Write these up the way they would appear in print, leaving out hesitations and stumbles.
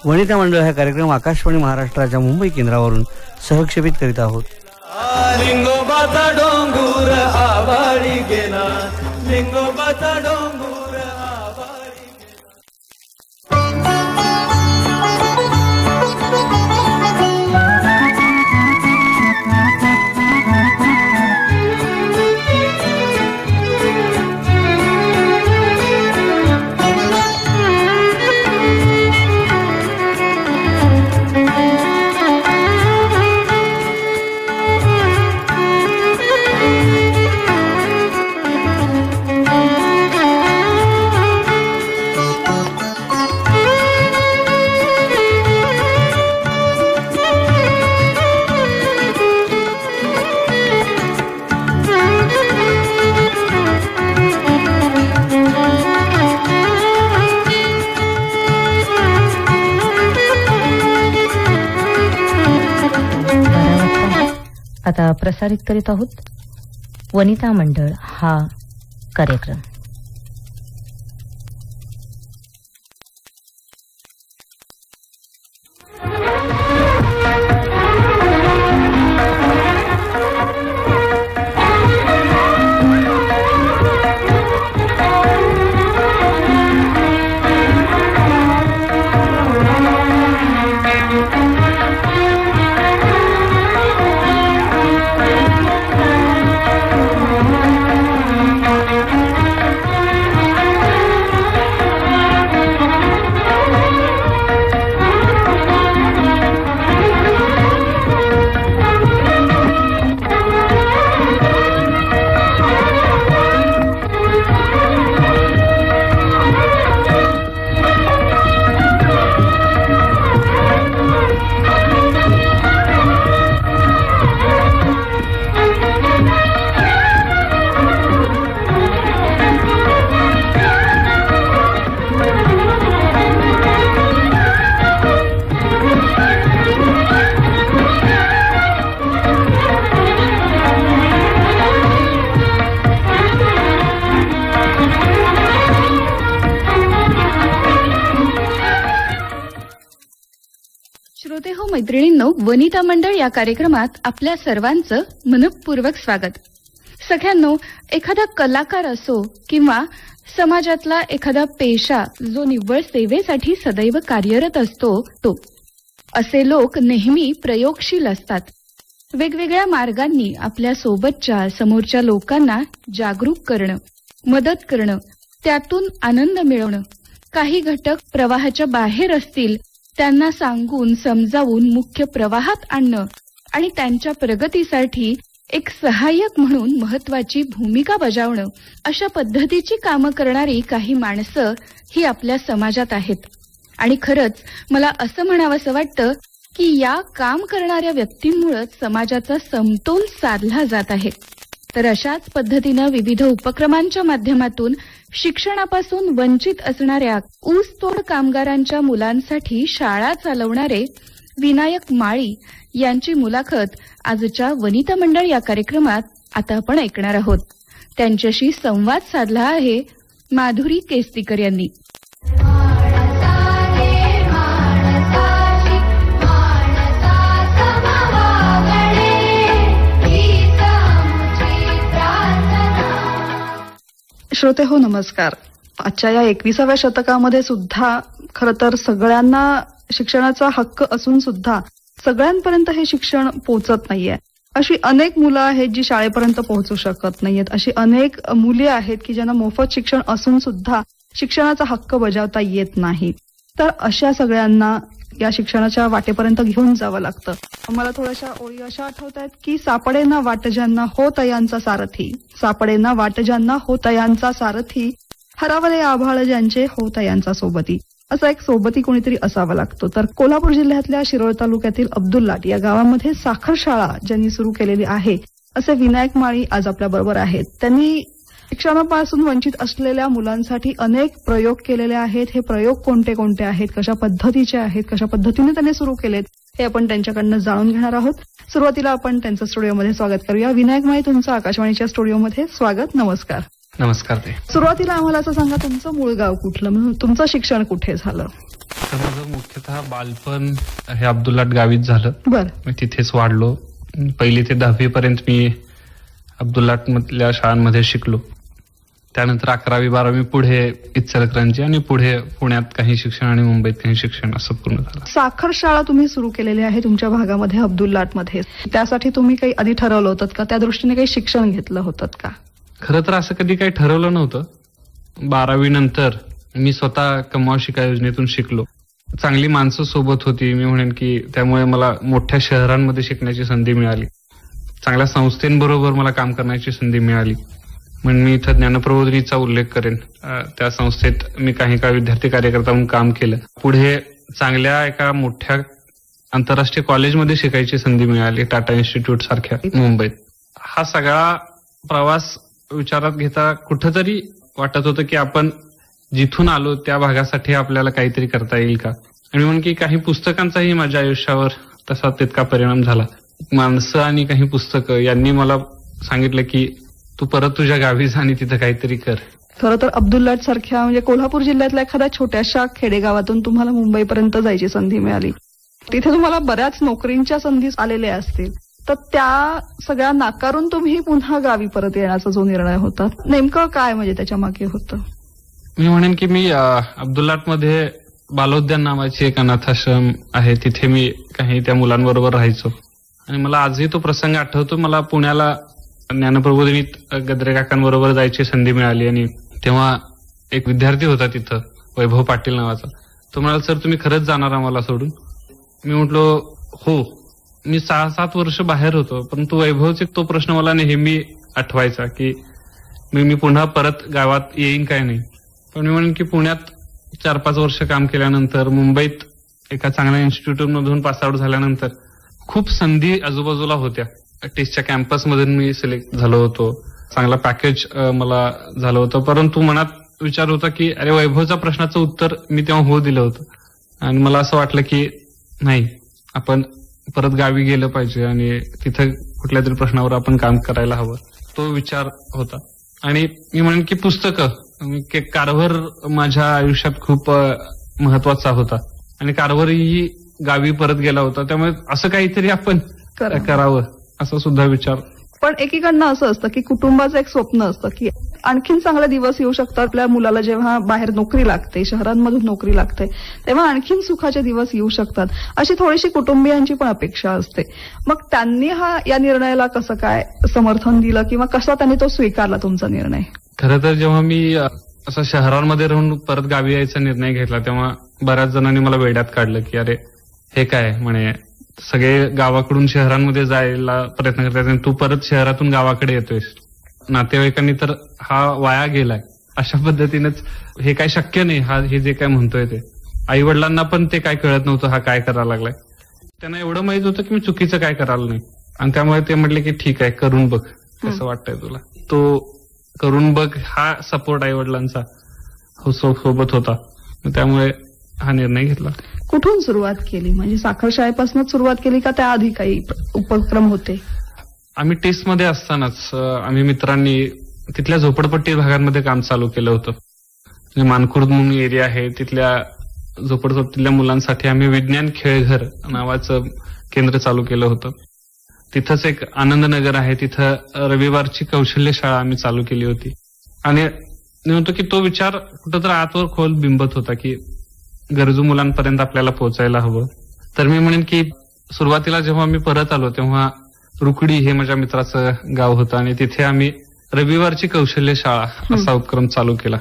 वनिता मंडळ हा कार्यक्रम आकाशवाणी महाराष्ट्राच्या मुंबई केंद्रावरून सहक्षेपित करीत आहोत. लिंगोबाचा डोंगूर आवाळी गेला, लिंगोबाचा डोंगूर आवाळी गेला. आता प्रसारित करीत आहोत वनिता मंडळ हा कार्यक्रम. मैत्रिणींनो, वनिता मंडळ या कार्यक्रमात आपल्या सर्वांचं मनपूर्वक स्वागत. सगळ्यांनो, एखादा कलाकार असो किंवा समाजातला एखादा पेशा जो निव्वळ सेवेसाठी सदैव कार्यरत असतो तो, असे लोक नेहमी प्रयोगशील असतात. वेगवेगळ्या मार्गांनी आपल्या सोबतच्या समोरच्या लोकांना जागरूक करणं, मदत करणं, त्यातून आनंद मिळवणं, काही घटक प्रवाहाच्या बाहेर असतील त्यांना सांगून समजावून मुख्य प्रवाहात आणणं आणि त्यांच्या प्रगतीसाठी एक सहाय्यक म्हणून महत्वाची भूमिका बजावणं, अशा पद्धतीची कामं करणारी काही माणसं ही आपल्या समाजात आहेत. आणि खरंच मला असं म्हणावंसं वाटतं की या काम करणाऱ्या व्यक्तींमुळेच समाजाचा समतोल साधला जात आहे. तर अशाच पद्धतीनं विविध उपक्रमांच्या माध्यमातून शिक्षणापासून वंचित असणाऱ्या ऊसतोड कामगारांच्या मुलांसाठी शाळा चालवणारे विनायक माळी यांची मुलाखत आजच्या वनिता मंडळ या कार्यक्रमात आता आपण ऐकणार आहोत. त्यांच्याशी संवाद साधला आहे माधुरी केस्तीकर यांनी. श्रोते हो, नमस्कार. आजच्या या 21व्या शतकामध्ये सुद्धा खरं तर सगळ्यांना शिक्षणाचा हक्क असून सुद्धा सगळ्यांपर्यंत हे शिक्षण पोहोचत नाहीये. अशी अनेक मुलं आहेत जी शाळेपर्यंत पोहोचू शकत नाहीयेत. अशी अनेक मुली आहेत की ज्यांना मोफत शिक्षण असून सुद्धा शिक्षणाचा हक्क बजावता येत नाही. तर अशा सगळ्यांना या शिक्षणाच्या वाटेपर्यंत घेऊन जावं लागतं. मला थोड्याशा ओळी अशा आठवत आहेत की सापडेना वाट ज्यांना हो तयांचा सारथी, सापडेना वाट ज्यांना हो तयांचा सारथी, हरावले आभाळ ज्यांचे हो तयांचा सोबती. असा एक सोबती कोणीतरी असावा लागतो. तर कोल्हापूर जिल्ह्यातल्या शिरोळ तालुक्यातील अब्दुल्लाट या गावामध्ये साखर शाळा ज्यांनी सुरू केलेली आहे असे विनायक माळी आज आपल्या बरोबर आहेत. त्यांनी शिक्षणापासून वंचित असलेल्या मुलांसाठी अनेक प्रयोग केलेले आहेत. हे प्रयोग कोणते कोणते आहेत, कशा पद्धतीचे आहेत, कशा पद्धतीने त्यांनी सुरू केलेत हे आपण त्यांच्याकडनं जाणून घेणार आहोत. सुरुवातीला आपण त्यांचं स्टुडिओमध्ये स्वागत करूया. विनायक माळी, तुमचं आकाशवाणीच्या स्टुडिओमध्ये स्वागत. नमस्कार. नमस्कार. सुरुवातीला आम्हाला असं सांगा, तुमचं मूळ गाव कुठलं, तुमचं शिक्षण कुठे झालं? तर माझं मुख्यतः बालपण हे अब्दुल्लाट गावीच झालं. बर. मी तिथेच वाढलो. 1ली ते 10वी पर्यंत मी अब्दुल्लाट मधल्या शाळांमध्ये शिकलो. त्यानंतर 11वी 12वी पुढे इचलकरंजी आणि पुढे पुण्यात काही शिक्षण आणि मुंबईत काही शिक्षण असं पूर्ण झालं. साखर शाळा तुम्ही सुरू केलेली आहे तुमच्या भागामध्ये अब्दुल्लाटमध्ये. त्यासाठी तुम्ही काही आधी ठरवलं होतं का? त्या दृष्टीने काही शिक्षण घेतलं होतं का? खरं तर असं कधी काही ठरवलं नव्हतं. 12वी नंतर मी स्वतः कमाव शिका योजनेतून शिकलो. चांगली माणसं सोबत होती. मी म्हणेन की त्यामुळे मला मोठ्या शहरांमध्ये शिकण्याची संधी मिळाली. चांगल्या संस्थेंबरोबर मला काम करण्याची संधी मिळाली. म्हणून मी इथं ज्ञानप्रबोधिनीचा उल्लेख करेन. त्या संस्थेत मी काही काळ विद्यार्थी कार्यकर्ता म्हणून काम केलं. पुढे चांगल्या एका मोठ्या आंतरराष्ट्रीय कॉलेजमध्ये शिकायची संधी मिळाली, टाटा इन्स्टिट्यूट सारख्या मुंबईत. हा सगळा प्रवास विचारात घेता कुठंतरी वाटत होतं की आपण जिथून आलो त्या भागासाठी आपल्याला काहीतरी करता येईल का. आणि म्हणून की काही पुस्तकांचाही माझ्या आयुष्यावर तसा तितका परिणाम झाला. माणसं आणि काही पुस्तकं यांनी मला सांगितलं की तू परत तुझ्या गावी जा आणि तिथं काहीतरी कर. खरं तर अब्दुल्लाट सारख्या म्हणजे कोल्हापूर जिल्ह्यातल्या एखाद्या छोट्याशा खेडेगावातून तुम्हाला मुंबईपर्यंत जायची संधी मिळाली. तिथे तुम्हाला बऱ्याच नोकरींच्या संधी आलेल्या असतील. तर त्या सगळ्या नाकारून तुम्ही पुन्हा गावी परत येण्याचा जो निर्णय होता, नेमकं काय म्हणजे त्याच्या मागे होतं? मी म्हणेन की मी अब्दुल्लाटमध्ये बालोद्यान नावाची एक अनाथाश्रम आहे, तिथे मी काही त्या मुलांबरोबर राहायचो. आणि मला आजही तो प्रसंग आठवतो. मला पुण्याला ज्ञानप्रबोधिनीत गद्रे काकांबरोबर जायची संधी मिळाली आणि तेव्हा एक विद्यार्थी होता तिथं, वैभव पाटील नावाचा. तो म्हणाला, सर तुम्ही खरंच जाणार आम्हाला सोडून? मी म्हटलो हो. मी 6-7 वर्ष बाहेर होतो, परंतु वैभवचे तो प्रश्न मला नेहमी आठवायचा की मी पुन्हा परत गावात येईन काय नाही. पण मी म्हणेन की पुण्यात 4-5 वर्ष काम केल्यानंतर, मुंबईत एका चांगल्या इन्स्टिट्यूटमधून पासआउट झाल्यानंतर खूप संधी आजूबाजूला होत्या. टेस्टच्या कॅम्पसमधून मी सिलेक्ट झालो होतो. चांगला पॅकेज मला झालं होतं. परंतु मनात विचार होता की अरे वैभवच्या प्रश्नाचं उत्तर मी तेव्हा हो दिलं होतं. आणि मला असं वाटलं की नाही, आपण परत गावी गेलं पाहिजे आणि तिथं कुठल्या तरी प्रश्नावर आपण काम करायला हवं. तो विचार होता. आणि मी म्हणेन की पुस्तकं, कारभार माझ्या आयुष्यात खूप महत्वाचा होता आणि कारभारही गावी परत गेला होता. त्यामुळे असं काहीतरी आपण करावं असा सुद्धा विचार. पण एकीकडनं असं असतं की कुटुंबाचं एक स्वप्न असतं की आणखीन चांगले दिवस येऊ शकतात. आपल्या मुलाला जेव्हा बाहेर नोकरी लागते, शहरांमधून नोकरी लागते, तेव्हा आणखीन सुखाचे दिवस येऊ शकतात, अशी थोडीशी कुटुंबियांची पण अपेक्षा असते. मग त्यांनी या निर्णयाला कसं काय समर्थन दिलं किंवा कसा त्यांनी तो स्वीकारला तुमचा निर्णय? खरं तर जेव्हा मी असं शहरांमध्ये राहून परत गावी यायचा निर्णय घेतला तेव्हा बऱ्याच जणांनी मला वेड्यात काढलं की अरे हे काय, म्हणे सगळे गावाकडून शहरांमध्ये जायला प्रयत्न करतात आणि तू परत शहरातून गावाकडे येतोयस. नातेवाईकांनी तर हा वाया गेलाय, अशा पद्धतीनेच हे काय शक्य नाही, हे जे काय म्हणतोय ते. आई वडिलांना पण ते काय कळत नव्हतं हा काय करायला लागलाय. त्यांना एवढं माहित होतं की मी चुकीचं काय करायला नाही. आणि त्यामुळे ते म्हटले की ठीक आहे, करून बघ, कसं वाटतंय तुला. तो करून बघ हा सपोर्ट आई वडिलांचा सोबत होता. त्यामुळे हा निर्णय घेतला. कुठून सुरुवात केली? म्हणजे साखर शाळेपासूनच सुरुवात केली का त्याआधी काही उपक्रम होते? आम्ही टेस्टमध्ये असतानाच आम्ही मित्रांनी तिथल्या झोपडपट्टी भागांमध्ये काम चालू केलं होतं. मानखुर्द म्हणून एरिया आहे, तिथल्या झोपडपट्टीतल्या मुलांसाठी आम्ही विज्ञान खेळघर नावाचं केंद्र चालू केलं होतं. तिथंच एक आनंदनगर आहे, तिथं रविवारची कौशल्य शाळा आम्ही चालू केली होती. आणि मी म्हणतो की तो विचार कुठंतरी आतवर खोल बिंबत होता की गरजू मुलांपर्यंत आपल्याला पोहोचायला हवं. तर मी म्हणेन की सुरुवातीला जेव्हा मी परत आलो तेव्हा रुकडी हे माझ्या मित्राचं गाव होतं आणि तिथे आम्ही रविवारची कौशल्य शाळा असा उपक्रम चालू केला.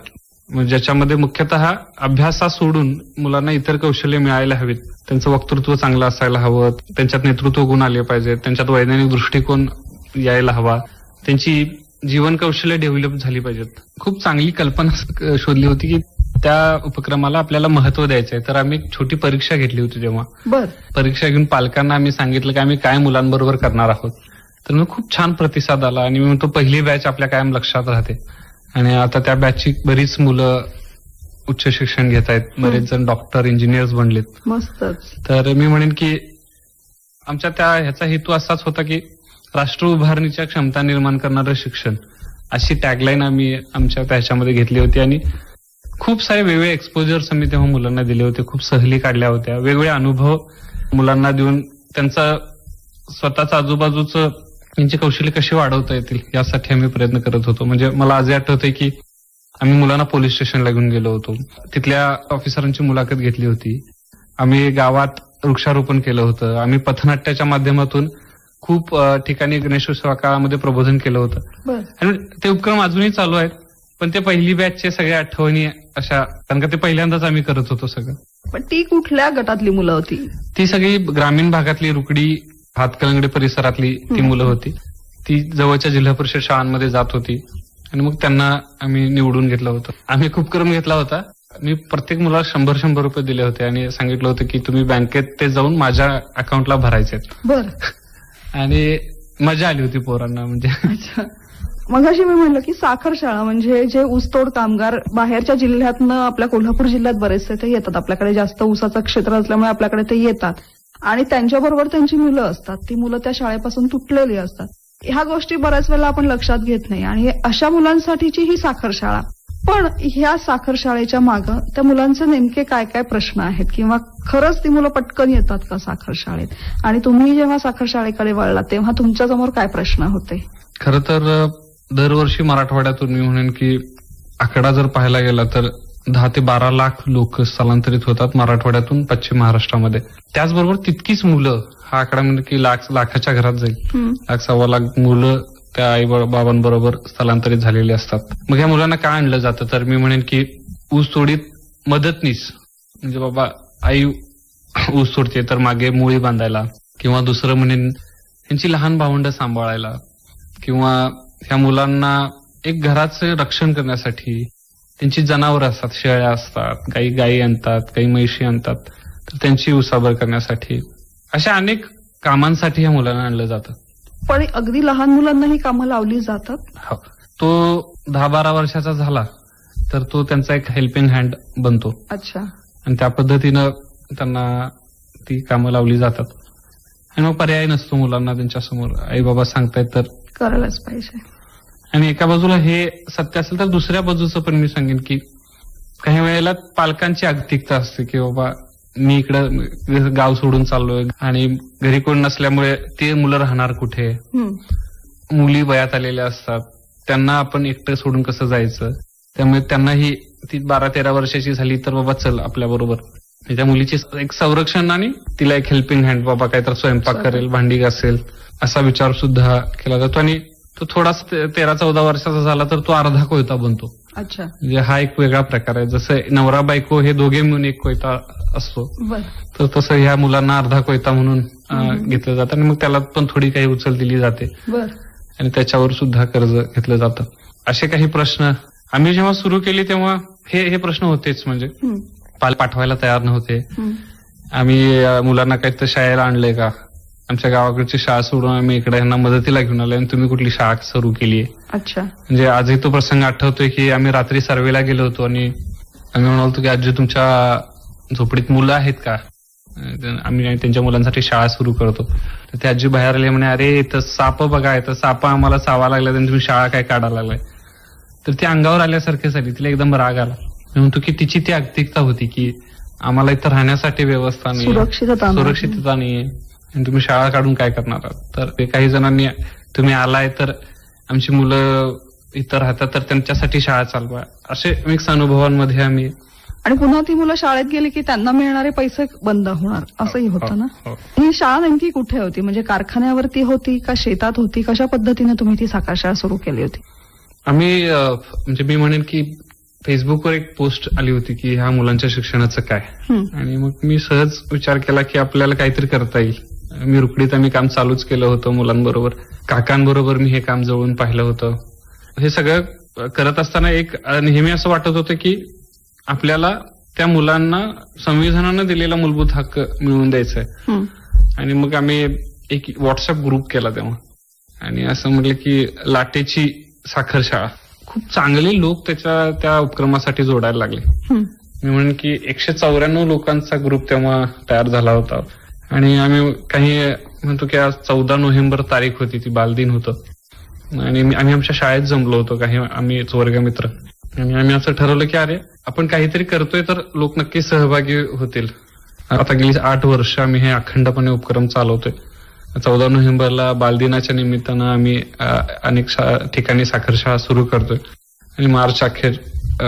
ज्याच्यामध्ये मुख्यतः अभ्यासा सोडून मुलांना इतर कौशल्य मिळायला हवीत. त्यांचं वक्तृत्व चांगलं असायला हवं, त्यांच्यात नेतृत्व गुण आले पाहिजेत, त्यांच्यात वैज्ञानिक दृष्टिकोन यायला हवा, त्यांची जीवन कौशल्य डेव्हलप झाली पाहिजेत. खूप चांगली कल्पना शोधली होती की त्या उपक्रमाला आपल्याला महत्व द्यायचंय. तर आम्ही एक छोटी परीक्षा घेतली होती. जेव्हा परीक्षा घेऊन पालकांना आम्ही सांगितलं की आम्ही काय मुलांबरोबर करणार आहोत, तर मग खूप छान प्रतिसाद आला. आणि मी म्हणतो पहिली बॅच आपल्या कायम लक्षात राहते. आणि आता त्या बॅचची बरीच मुलं उच्च शिक्षण घेत आहेत, बरेच जण डॉक्टर, इंजिनियर्स बनलेत. मस्तच. तर मी म्हणेन की आमच्या ह्याचा हेतू असाच होता की राष्ट्र उभारणीच्या क्षमता निर्माण करणारं शिक्षण, अशी टॅगलाईन आम्ही आमच्या त्याच्यामध्ये घेतली होती. आणि खूप सारे वेगवेगळे एक्सपोजर्स आम्ही तेव्हा मुलांना दिले होते, खूप सहली काढल्या होत्या, वेगवेगळे अनुभव मुलांना देऊन त्यांचा स्वतःचं आजूबाजूचं त्यांची कौशल्य कशी वाढवता येतील यासाठी आम्ही प्रयत्न करत होतो. म्हणजे मला आजही आठवतंय की आम्ही मुलांना पोलीस स्टेशनला घेऊन गेलो होतो, तिथल्या ऑफिसरांची मुलाखत घेतली होती, आम्ही गावात वृक्षारोपण केलं होतं, आम्ही पथनाट्याच्या माध्यमातून खूप ठिकाणी गणेशोत्सव काळामध्ये प्रबोधन केलं होतं. आणि ते उपक्रम अजूनही चालू आहेत, पण ते पहिली बॅचचे सगळ्या आठवणी अशा, कारण का ते पहिल्यांदाच आम्ही करत होतो सगळं. पण ती कुठल्या गटातली मुलं होती? ती सगळी ग्रामीण भागातली, रुकडी, हातकलंगडे परिसरातली ती मुलं होती. ती जवळच्या जिल्हा परिषद शाळांमध्ये जात होती आणि मग त्यांना आम्ही निवडून घेतलं होतं. आम्ही खूप उपक्रम घेतला होता. मी प्रत्येक मुलाला 100-100 रुपये दिले होते आणि सांगितलं होतं की तुम्ही बँकेत ते जाऊन माझ्या अकाउंटला भरायचे. आणि मजा आली होती पोरांना. म्हणजे मग अशी मी म्हणलं की साखर शाळा म्हणजे जे ऊसतोड कामगार बाहेरच्या जिल्ह्यातनं आपल्या कोल्हापूर जिल्ह्यात बरेचसे ते येतात, आपल्याकडे जास्त ऊसाचं क्षेत्र असल्यामुळे आपल्याकडे ते येतात आणि त्यांच्याबरोबर त्यांची मुलं असतात, ती मुलं त्या शाळेपासून तुटलेली असतात. ह्या गोष्टी बऱ्याच वेळेला आपण लक्षात घेत नाही आणि अशा मुलांसाठीची ही साखर शाळा. पण ह्या साखर शाळेच्या मागं त्या मुलांचे नेमके काय काय प्रश्न आहेत किंवा खरंच ती मुलं पटकन येतात का साखर शाळेत? आणि तुम्ही जेव्हा साखर शाळेकडे वळला तेव्हा तुमच्या समोर काय प्रश्न होते? खरं तर दरवर्षी मराठवाड्यातून मी म्हणेन की आकडा जर पाहायला गेला तर 10 ते 12 लाख लोक स्थलांतरित होतात मराठवाड्यातून पश्चिम महाराष्ट्रामध्ये. त्याचबरोबर तितकीच मुलं, हा आकडा म्हणजे की लाखाच्या घरात जाईल, 1.25 लाख मुलं त्या आई बाबांबरोबर स्थलांतरित झालेले असतात. मग या मुलांना काय आणलं जातं? तर मी म्हणेन की ऊस तोडीत मदतनीस, म्हणजे बाबा आई ऊस तोडते तर मागे मुळी बांधायला, किंवा दुसरं म्हणेन त्यांची लहान भावंडं सांभाळायला, किंवा ह्या मुलांना एक घराचं रक्षण करण्यासाठी त्यांची जनावरं असतात, शेळ्या असतात, काही गायी आणतात, काही म्हैशी आणतात, तर त्यांची उसाबर करण्यासाठी, अशा अनेक कामांसाठी ह्या मुलांना आणलं जातं. पण अगदी लहान मुलांना ही कामं लावली जातात. तो 10-12 वर्षाचा झाला तर तो त्यांचा एक हेल्पिंग हँड बनतो. अच्छा. आणि त्या पद्धतीनं त्यांना ती कामं लावली जातात आणि मग पर्याय नसतो मुलांना, त्यांच्यासमोर आई बाबा सांगतायत तर करायलाच पाहिजे. आणि एका बाजूला हे सत्य असेल तर दुसऱ्या बाजूचं पण मी सांगेन की काही वेळेला पालकांची आर्थिकता असते की बाबा मी इकडं गाव सोडून चाललोय आणि घरी कोण नसल्यामुळे ते मुलं राहणार कुठे, मुली वयात आलेल्या असतात, त्यांना आपण एकटं सोडून कसं जायचं. त्यामुळे त्यांनाही ती 12-13 वर्षाची झाली तर बाबा चल आपल्या बरोबर, त्या मुलीची एक संरक्षण आणि तिला एक हेल्पिंग हँड, बाबा काहीतरी स्वयंपाक करेल, भांडी घासेल, असा विचार सुद्धा केला जातो. आणि तो थोडासा 13-14 वर्षाचा झाला तर तो अर्धा कोयता बनतो. अच्छा. म्हणजे हा एक वेगळा प्रकार आहे. जसं नवरा बायको हे दोघे मिळून एक कोयता असतो, तर तसं ह्या मुलांना अर्धा कोयता म्हणून घेतलं जातं आणि मग त्याला पण थोडी काही उचल दिली जाते आणि त्याच्यावर सुद्धा कर्ज घेतलं जातं. असे काही प्रश्न आम्ही जेव्हा सुरू केली तेव्हा हे प्रश्न होतेच. म्हणजे पाठवायला तयार नव्हते. आम्ही मुलांना काही तर शाळेला आणलंय का, आमच्या गावाकडची शाळा सोडून आम्ही इकडे यांना मदतीला घेऊन आलोय आणि तुम्ही कुठली शाळा सुरू केली आहे. अच्छा. म्हणजे आजही तो प्रसंग आठवतोय की आम्ही रात्री सर्वेला गेलो होतो आणि आम्ही म्हणालो की आजी तुमच्या झोपडीत मुलं आहेत का, आम्ही त्यांच्या मुलांसाठी शाळा सुरू करतो. तर ते आजी बाहेर आले म्हणे अरे इथं साप बघा, इथं साप आम्हाला चावा लागला आणि तुम्ही शाळा काय काढायला लागलाय. तर ती अंगावर आल्यासारखे झाली, तिला एकदम राग आला. मी म्हणतो की तिची ती आर्थिकता होती की आम्हाला इथं राहण्यासाठी व्यवस्था नाही, सुरक्षितता नाहीये आणि तुम्ही शाळा काढून काय करणार आहात. तर ते काही जणांनी तुम्ही आलाय तर आमची मुलं इथं राहतात तर त्यांच्यासाठी शाळा चालवा, असे मिक्स अनुभवांमध्ये आम्ही. आणि पुन्हा ती मुलं शाळेत गेली की त्यांना मिळणारे पैसे बंद होणार असंही होतं ना. ही शाळा नेमकी कुठे होती? म्हणजे कारखान्यावरती होती का शेतात होती? कशा पद्धतीने तुम्ही ती साखर शाळा सुरू केली होती? आम्ही म्हणजे मी म्हणेन की फेसबुकवर एक पोस्ट आली होती की ह्या मुलांच्या शिक्षणाचं काय, आणि मग मी सहज विचार केला की आपल्याला काहीतरी करता येईल. मी रुकडीत आम्ही काम चालूच केलं होतं मुलांबरोबर, काकांबरोबर मी हे काम जवळून पाहिलं होतं. हे सगळं करत असताना एक नेहमी असं वाटत होतं की आपल्याला त्या मुलांना संविधानानं दिलेला मूलभूत हक्क मिळवून द्यायचा आहे. आणि मग आम्ही एक व्हॉट्सअप ग्रुप केला तेव्हा आणि असं म्हटलं की लाटेची साखर शाळा. खूप चांगले लोक त्या उपक्रमासाठी जोडायला लागले. मी म्हणेन की 194 लोकांचा ग्रुप तेव्हा तयार झाला होता. आणि आम्ही काही म्हणतो की आज 14 नोव्हेंबर तारीख होती, ती बालदिन होतं आणि आम्ही आमच्या शाळेत जमलो होतो काही आम्ही वर्गमित्र. आणि आम्ही असं ठरवलं की अरे आपण काहीतरी करतोय तर लोक नक्की सहभागी होतील. आता गेली 8 वर्ष आम्ही हे अखंडपणे उपक्रम चालवतोय. 14 नोव्हेंबरला बालदिनाच्या निमित्तानं आम्ही अनेक ठिकाणी साखरशाळा सुरू करतोय आणि मार्च अखेर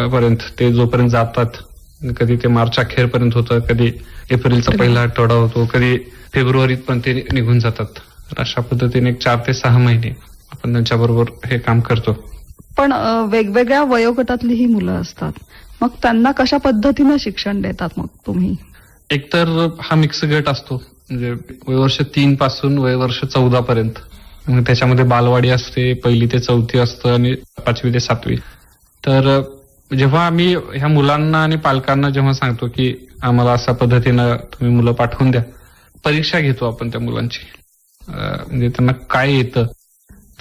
पर्यंत ते जोपर्यंत जातात, कधी ते मार्च अखेरपर्यंत होतं, कधी एप्रिलचा पहिला आठवडा होतो, कधी फेब्रुवारीत पण ते निघून जातात. अशा पद्धतीने 4 ते 6 महिने आपण त्यांच्याबरोबर हे काम करतो. पण वेगवेगळ्या वयोगटातली ही मुलं असतात, मग त्यांना कशा पद्धतीनं शिक्षण देतात मग तुम्ही? एकतर हा मिक्स गट असतो, म्हणजे वयवर्ष 3 पासून वयवर्ष 14 पर्यंत. त्याच्यामध्ये बालवाडी असते, 1ली ते 4थी असतं आणि 5वी ते 7वी. तर जेव्हा आम्ही ह्या मुलांना आणि पालकांना जेव्हा सांगतो की आम्हाला अशा पद्धतीनं तुम्ही मुलं पाठवून द्या, परीक्षा घेतो आपण त्या मुलांची, म्हणजे त्यांना काय येतं.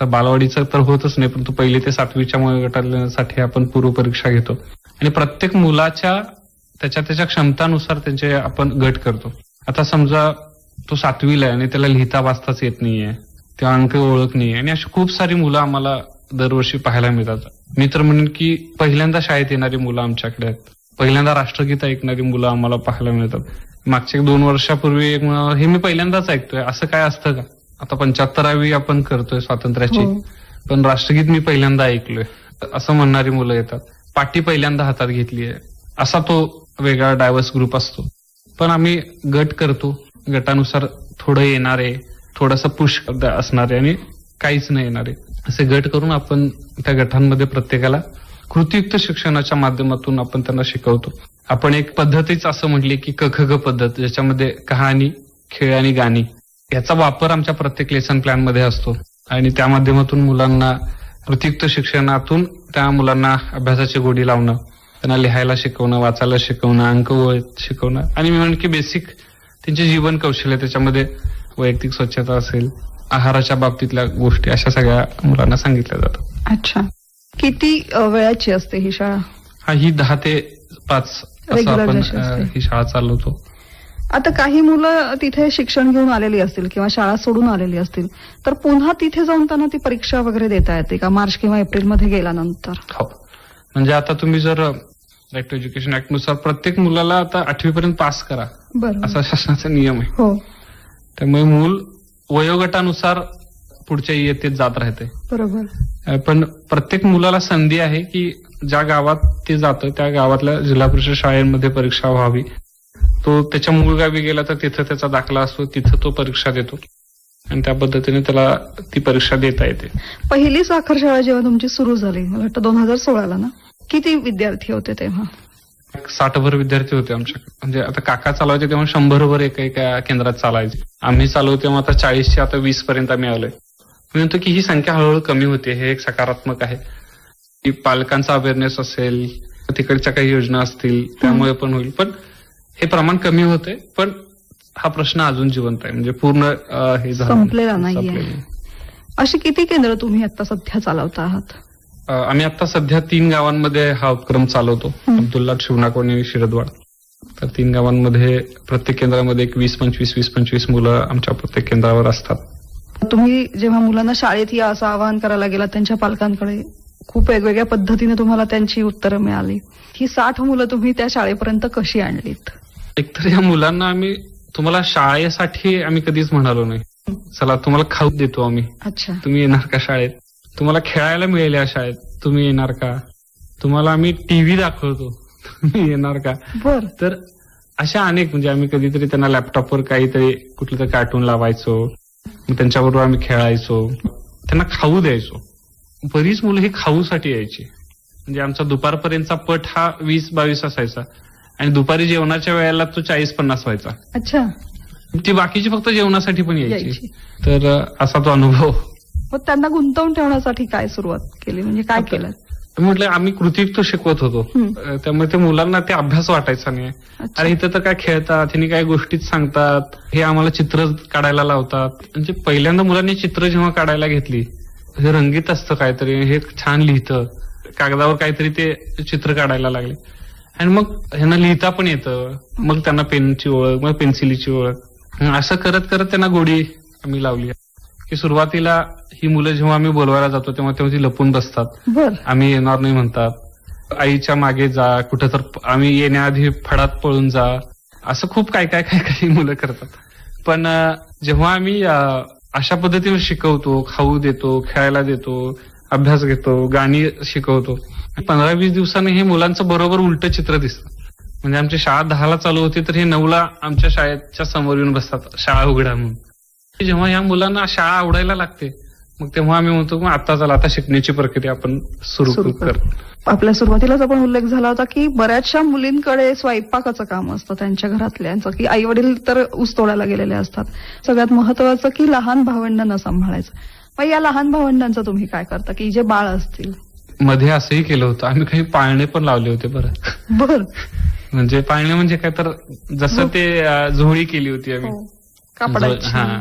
तर बालवाडीचं तर होतच नाही, परंतु 1ली ते 7वीच्या वयोगटासाठी आपण पूर्व परीक्षा घेतो आणि प्रत्येक मुलाच्या त्याच्या क्षमतानुसार त्यांचे आपण गट करतो. आता समजा तो 7वीला आहे आणि त्याला लिहिता वाचताच येत नाहीये, त्या अंक ओळख नाहीये, आणि अशी खूप सारी मुलं आम्हाला दरवर्षी पाहायला मिळतात. मी तर म्हणेन की पहिल्यांदा शाळेत येणारी मुलं आमच्याकडे आहेत, पहिल्यांदा राष्ट्रगीत ऐकणारी मुलं आम्हाला पाहायला मिळतात. मागच्या 2 वर्षापूर्वी हे मी पहिल्यांदाच ऐकतोय, असं काय असतं का? आता 75वी आपण करतोय स्वातंत्र्याची, पण राष्ट्रगीत मी पहिल्यांदा ऐकलोय असं म्हणणारी मुलं येतात. पाटी पहिल्यांदा हातात घेतलीय, असा तो वेगळा डायव्हर्स ग्रुप असतो. पण आम्ही गट करतो, गटानुसार थोडं येणारे, थोडंसं पुश असणारे आणि काहीच नाही येणारे, असे गट करून आपण त्या गटांमध्ये प्रत्येकाला कृतीयुक्त शिक्षणाच्या माध्यमातून आपण त्यांना शिकवतो. आपण एक पद्धतीच असं म्हटली की क पद्धत, ज्याच्यामध्ये कहाणी, खेळ आणि गाणी याचा वापर आमच्या प्रत्येक लेसन प्लॅन मध्ये असतो आणि त्या माध्यमातून मुलांना कृतीयुक्त शिक्षणातून त्या मुलांना अभ्यासाची गोडी लावणं, त्यांना लिहायला शिकवणं, वाचायला शिकवणं, अंक शिकवणं आणि मी म्हणेन की बेसिक त्यांचे जीवन कौशल्य, त्याच्यामध्ये वैयक्तिक स्वच्छता असेल, आहाराच्या बाबतीतल्या गोष्टी, अशा सगळ्या मुलांना सांगितल्या जातात. अच्छा, किती वेळाची असते ही शाळा? ही 10 ते 5 असं आपण ही शाळा चालवतो. आता काही मुलं तिथे शिक्षण घेऊन आलेली असतील किंवा शाळा सोडून आलेली असतील, तर पुन्हा तिथे जाऊन त्यांना ती परीक्षा वगैरे देता येते का मार्च किंवा एप्रिलमध्ये गेल्यानंतर? हो, म्हणजे आता तुम्ही जर राईट टू एज्युकेशन ऍक्ट नुसार प्रत्येक मुलाला आता 8वी पर्यंत पास करा, असा शासनाचा नियम आहे. हो, त्यामुळे मूल वयोगटानुसार पुढच्या इयत्तेत जात राहते. बरोबर. पण प्रत्येक मुलाला संधी आहे की ज्या गावात ते जातं त्या गावातल्या जिल्हा परिषद शाळेमध्ये परीक्षा व्हावी. तो त्याच्या मूळ गावी गेला तर तिथं त्याचा दाखला असतो, तिथं तो परीक्षा देतो आणि त्या पद्धतीने त्याला ती परीक्षा देता येते. पहिली साखरशाळा जेव्हा तुमची सुरू झाली, मला वाटतं 2016ला ना, किती विद्यार्थी होते तेव्हा? 60 विद्यार्थी होते आमच्याकडे. म्हणजे आता काका चालवायचे तेव्हा 100 एका केंद्रात चालायचे. आम्ही चालवतो तेव्हा आता 40 आता 20 पर्यंत आम्ही आलोय. मी म्हणतो की ही संख्या हळूहळू कमी होते, हे एक सकारात्मक आहे. की पालकांचा अवेअरनेस असेल, तिकडच्या काही योजना असतील त्यामुळे पण होईल. पण हे प्रमाण कमी होते, पण हा प्रश्न अजून जिवंत आहे, म्हणजे पूर्ण हे संपलेला नाहीये. अशी किती केंद्र तुम्ही आता सध्या चालवता आहात? आम्ही आता सध्या 3 गावांमध्ये हा उपक्रम चालवतो, अब्दुल्ला, शिवनाकोणी आणि शिरदवाड. तर 3 गावांमध्ये प्रत्येक केंद्रामध्ये 20-25 मुलं आमच्या प्रत्येक केंद्रावर असतात. तुम्ही जेव्हा मुलांना शाळेत या असं आवाहन करायला गेला त्यांच्या पालकांकडे, खूप वेगवेगळ्या पद्धतीने तुम्हाला त्यांची उत्तरं मिळाली. ही 60 मुलं तुम्ही त्या शाळेपर्यंत कशी आणलीत? एकतर या मुलांना आम्ही, तुम्हाला शाळेसाठी आम्ही कधीच म्हणालो नाही, चला तुम्हाला खाऊ देतो आम्ही, अच्छा तुम्ही येणार का शाळेत, तुम्हाला खेळायला मिळेल या शाळेत, तुम्ही येणार का, तुम्हाला आम्ही टीव्ही दाखवतो, तुम्ही येणार का. बर. तर अशा अनेक, म्हणजे आम्ही कधीतरी त्यांना लॅपटॉपवर काहीतरी कुठलं तरी कार्टून लावायचो, त्यांच्याबरोबर आम्ही खेळायचो, त्यांना खाऊ द्यायचो. बरीच मुलं ही खाऊसाठी यायची. म्हणजे आमचा दुपारपर्यंतचा पट हा 20-22 असायचा आणि दुपारी जेवणाच्या वेळेला तो 40-50 व्हायचा. अच्छा. ती बाकीची फक्त जेवणासाठी पण यायची. तर असा तो अनुभव. मग त्यांना गुंतवून ठेवण्यासाठी काय सुरुवात केली, म्हणजे काय केलं? म्हटलं आम्ही कृतीयुक्त शिकवत होतो, त्यामुळे ते मुलांना ते अभ्यास वाटायचा नाही. अरे इथं तर काय खेळतात, हिने काय गोष्टीत सांगतात, हे आम्हाला चित्र काढायला लावतात. म्हणजे पहिल्यांदा मुलांनी चित्र जेव्हा काढायला घेतली, हे रंगीत असतं काहीतरी, हे छान लिहितं, कागदावर काहीतरी ते चित्र काढायला लागले आणि मग ह्यांना लिहिता पण येतं. मग त्यांना पेनची ओळख, मग पेन्सिलीची ओळख, असं करत करत त्यांना गोडी आम्ही लावली. की सुरुवातीला ही मुलं जेव्हा आम्ही बोलवायला जातो तेव्हा ती लपून बसतात, आम्ही येणार नाही म्हणतात. आईच्या मागे जा, कुठं तर आम्ही येण्याआधी फडात पळून जा, असं खूप काही मुलं करतात. पण जेव्हा आम्ही अशा पद्धतीने शिकवतो, खाऊ देतो, खेळायला देतो, अभ्यास घेतो, गाणी शिकवतो, 15-20 दिवसांनी हे मुलांचं बरोबर उलट चित्र दिसतं. म्हणजे आमची शाळा 10ला चालू होती तर हे 9ला आमच्या शाळेच्या समोर येऊन बसतात, शाळा उघडा म्हणून. जेव्हा या मुलांना शाळा आवडायला लागते मग तेव्हा आम्ही म्हणतो मग आता शिकण्याची प्रक्रिया आपण सुरू कर. आपल्या सुरुवातीलाच आपण उल्लेख झाला होता की बऱ्याचशा मुलींकडे स्वयंपाकाचं काम असतं त्यांच्या घरातल्यांचं, की आई वडील तर ऊस तोडायला गेलेले असतात. सगळ्यात महत्वाचं की लहान भावंडांना सांभाळायचं. मग या लहान भावंडांचं तुम्ही काय करता, की जे बाळ असतील? मध्ये असंही केलं होतं, आम्ही काही पाळणे पण लावले होते. बरं म्हणजे पाळणे म्हणजे काय तर जसं ते झोळी केली होती आम्ही, हा,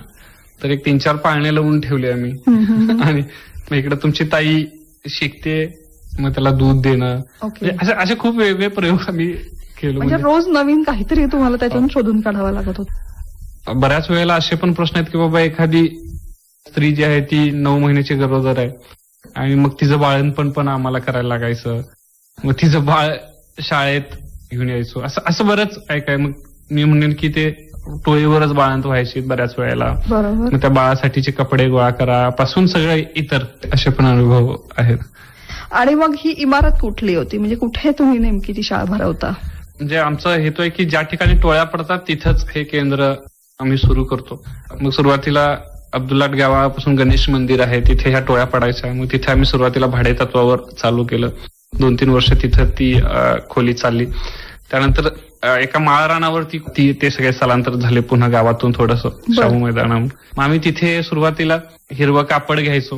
तर एक 3-4 पाळणे लावून ठेवले आम्ही. आणि मग इकडे तुमची ताई शिकते, मग त्याला दूध देणं, असे खूप वेगवेगळे प्रयोग आम्ही केलो. म्हणजे रोज नवीन काहीतरी तुम्हाला त्यातून शोधून काढावं लागत होतं. बऱ्याच वेळेला असे पण प्रश्न आहेत की बाबा एखादी स्त्री जी आहे ती 9 महिन्याची गरोदर आहे आणि मग तिचं बाळणपण पण आम्हाला करायला लागायचं, मग तिचं बाळ शाळेत घेऊन यायचो, असं बरंच काय. मग मी म्हणेन की ते टोळीवरच बाळंत व्हायची बऱ्याच वेळेला. मग त्या बाळासाठीचे कपडे गोळा करा पासून सगळे इतर असे पण अनुभव आहेत. आणि मग ही इमारत कुठली होती, म्हणजे कुठे तुम्ही नेमकी ती शाळा भरवता? म्हणजे आमचा हेतू आहे की ज्या ठिकाणी टोळ्या पडतात तिथंच हे केंद्र आम्ही सुरू करतो. मग सुरुवातीला अब्दुल्लाट गावापासून गणेश मंदिर आहे तिथे ह्या टोळ्या पडायच्या. मग तिथे आम्ही सुरुवातीला भाडे तत्वावर चालू केलं. 2-3 वर्ष तिथं ती खोली चालली. त्यानंतर एका माळरानावरती ते सगळे स्थलांतर झाले पुन्हा गावातून थोडंसं शाहू मैदानावर. मग आम्ही तिथे सुरुवातीला हिरवं कापड घ्यायचो,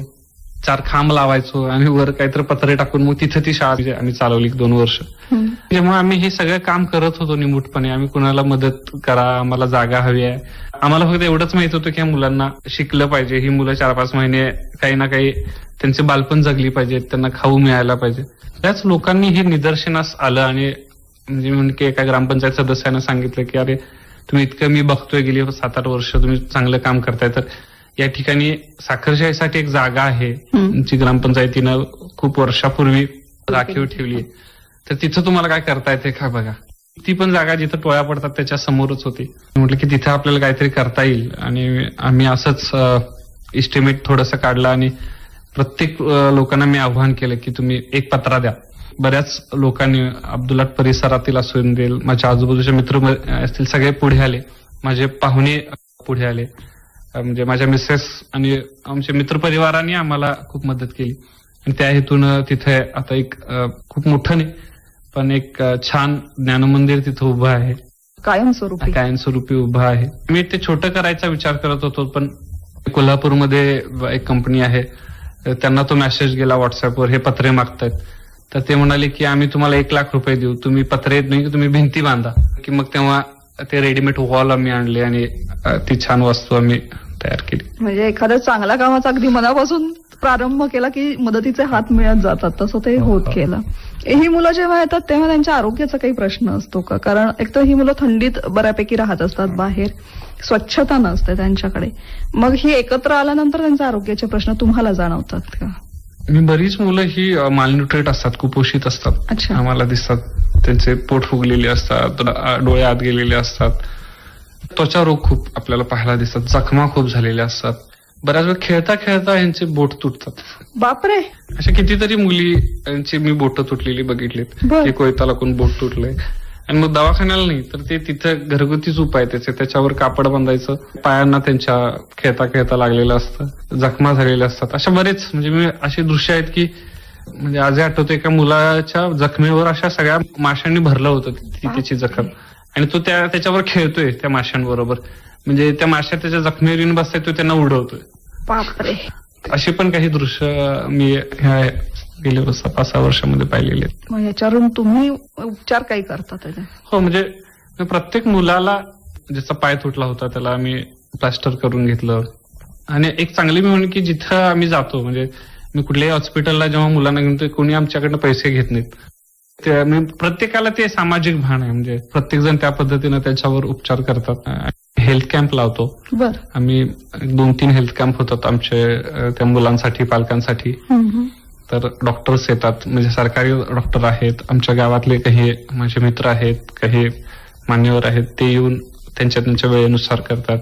4 खांब लावायचो आणि वर काहीतरी पत्रे टाकून मग तिथे ती शाळा आम्ही चालवली 2 वर्ष. जेव्हा आम्ही हे सगळं काम करत होतो निमूटपणे, आम्ही कुणाला मदत करा, आम्हाला जागा हवी आहे, आम्हाला फक्त एवढंच माहित होतं की या मुलांना शिकलं पाहिजे, ही मुलं 4-5 महिने काही ना काही त्यांचे बालपण जगली पाहिजेत, त्यांना खाऊ मिळायला पाहिजे. त्याच लोकांनी हे निदर्शनास आलं आणि म्हणजे म्हणून की एका ग्रामपंचायत सदस्यानं सांगितलं की अरे तुम्ही इतकं मी बघतोय गेली 7-8 वर्ष तुम्ही चांगलं काम करताय, तर या ठिकाणी साखरशाहीसाठी एक जागा आहे जी ग्रामपंचायतीनं खूप वर्षापूर्वी राखीव ठेवली, तर तिथं तुम्हाला काय करता येते का बघा. ती पण जागा जिथं टोळ्या पडतात त्याच्या समोरच होती. म्हटलं की तिथं आपल्याला काहीतरी करता येईल आणि आम्ही असंच इस्टिमेट थोडंसं काढलं आणि प्रत्येक लोकांना मी आव्हान केलं की तुम्ही एक पत्रा द्या. बऱ्याच लोकांनी अब्दुल्लाट परिसरातील असून देईल, माझ्या आजूबाजूचे मित्र असतील, सगळे पुढे आले, माझे पाहुणे पुढे आले, म्हणजे माझ्या मिसेस आणि आमच्या मित्रपरिवारांनी आम्हाला खूप मदत केली. आणि त्या हेतून तिथे आता एक खूप मोठं नाही पण एक छान ज्ञानमंदिर तिथं उभं आहे, कायमस्वरूपी उभं आहे. मी ते छोटं करायचा विचार करत होतो, पण कोल्हापूरमध्ये एक कंपनी आहे, त्यांना तो मेसेज गेला व्हॉट्सअपवर, हे पत्रे मागतायत. तर ते म्हणाले की आम्ही तुम्हाला 1 लाख रुपये देऊ, तुम्ही पत्रे नाही की तुम्ही भिंती बांधा. की मग तेव्हा ते रेडीमेड वॉल आम्ही आणले आणि ती छान वस्तू आम्ही तयार केली. म्हणजे एखाद्या चांगल्या कामाचा अगदी मनापासून प्रारंभ केला की मदतीचे हात मिळत जातात, तसं ते होत गेलं. ही मुलं जेव्हा येतात तेव्हा त्यांच्या आरोग्याचा काही प्रश्न असतो का? कारण एक तर ही मुलं थंडीत बऱ्यापैकी राहत असतात बाहेर, स्वच्छता नसते त्यांच्याकडे. मग ही एकत्र आल्यानंतर त्यांच्या आरोग्याचे प्रश्न तुम्हाला जाणवतात का? बरीच मुलं ही मालन्यूट्रेट असतात, कुपोषित असतात आम्हाला दिसतात. त्यांचे पोट फुगलेले असतात, डोळे आत गेलेले असतात, त्वचा रोग खूप आपल्याला पाहायला दिसतात, जखमा खूप झालेल्या असतात. बऱ्याच वेळ खेळता खेळता यांचे बोट तुटतात. बापरे, अशा कितीतरी मुली यांची मी बोट तुटलेली बघितलीत, की कोयताला कोण बोट तुटलंय. आणि मग दवाखान्याला नाही तर ते तिथं घरगुतीच उपाय त्याच्यावर कापड बांधायचं, पायांना त्यांच्या खेळता खेळता लागलेलं असतं, जखमा झालेल्या असतात. अशा बरेच म्हणजे मी अशी दृश्य आहेत की म्हणजे आजही आठवतं एका मुलाच्या जखमेवर अशा सगळ्या माशांनी भरलं होतं त्याची जखम, आणि तो त्याच्यावर खेळतोय त्या माशांबरोबर. म्हणजे त्या माश्या त्याच्या जखमेवर येऊन बसताय, तो त्यांना उडवतोय. बापरे, अशी पण काही दृश्य मी गेल्या 5-6 वर्षामध्ये पाहिलेले. मग याच्यावरून तुम्ही उपचार काही करता त्याचे? हो, म्हणजे प्रत्येक मुलाला ज्याचा पाय तुटला होता त्याला आम्ही प्लास्टर करून घेतलं. आणि एक चांगली मी म्हणून की जिथं आम्ही जातो, म्हणजे मी कुठल्याही हॉस्पिटलला जेव्हा मुलांना घेऊन कोणी आमच्याकडनं पैसे घेत नाहीत. प्रत्येकाला ते सामाजिक भान आहे, म्हणजे प्रत्येक जण त्या पद्धतीनं त्याच्यावर उपचार करतात. हेल्थ कॅम्प लावतो आम्ही, 2-3 हेल्थ कॅम्प होतात आमचे त्या मुलांसाठी, पालकांसाठी. तर डॉक्टर्स येतात, म्हणजे सरकारी डॉक्टर आहेत, आमच्या गावातले काही माझे मित्र आहेत, काही मान्यवर आहेत, ते येऊन त्यांच्या वेळेनुसार करतात.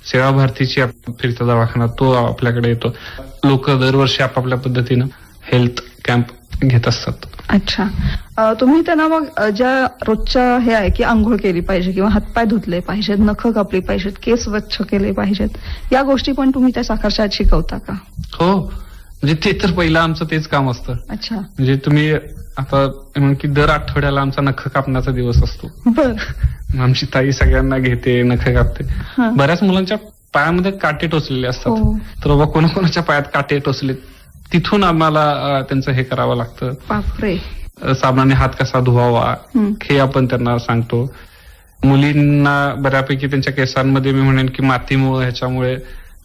सेवा भारतीची फिरता दवाखाना तो आपल्याकडे येतो. लोक दरवर्षी आपापल्या पद्धतीनं हेल्थ कॅम्प घेत असतात. अच्छा, तुम्ही त्यांना मग ज्या रोजच्या हे आहे की आंघोळ केली पाहिजे किंवा हातपाय धुतले पाहिजेत, नखं कापली पाहिजेत, केस स्वच्छ केले पाहिजेत, या गोष्टी पण तुम्ही त्या साखर शाळेत शिकवता का? हो, म्हणजे ते तर पहिलं आमचं तेच काम असतं. अच्छा, म्हणजे तुम्ही आता की दर आठवड्याला आमचा नख कापण्याचा दिवस असतो. बर. आमची ताई सगळ्यांना घेते, नख कापते. बऱ्याच मुलांच्या पायामध्ये काटे टोचलेले असतात, तर बाबा कोणाकोणाच्या पायात काटे टोचले, तिथून आम्हाला त्यांचं हे करावं लागतं. बापरे. साबणाने हात कसा धुवावा हे आपण त्यांना सांगतो. मुलींना बऱ्यापैकी त्यांच्या केसांमध्ये मी म्हणेन की मातीमुळे ह्याच्यामुळे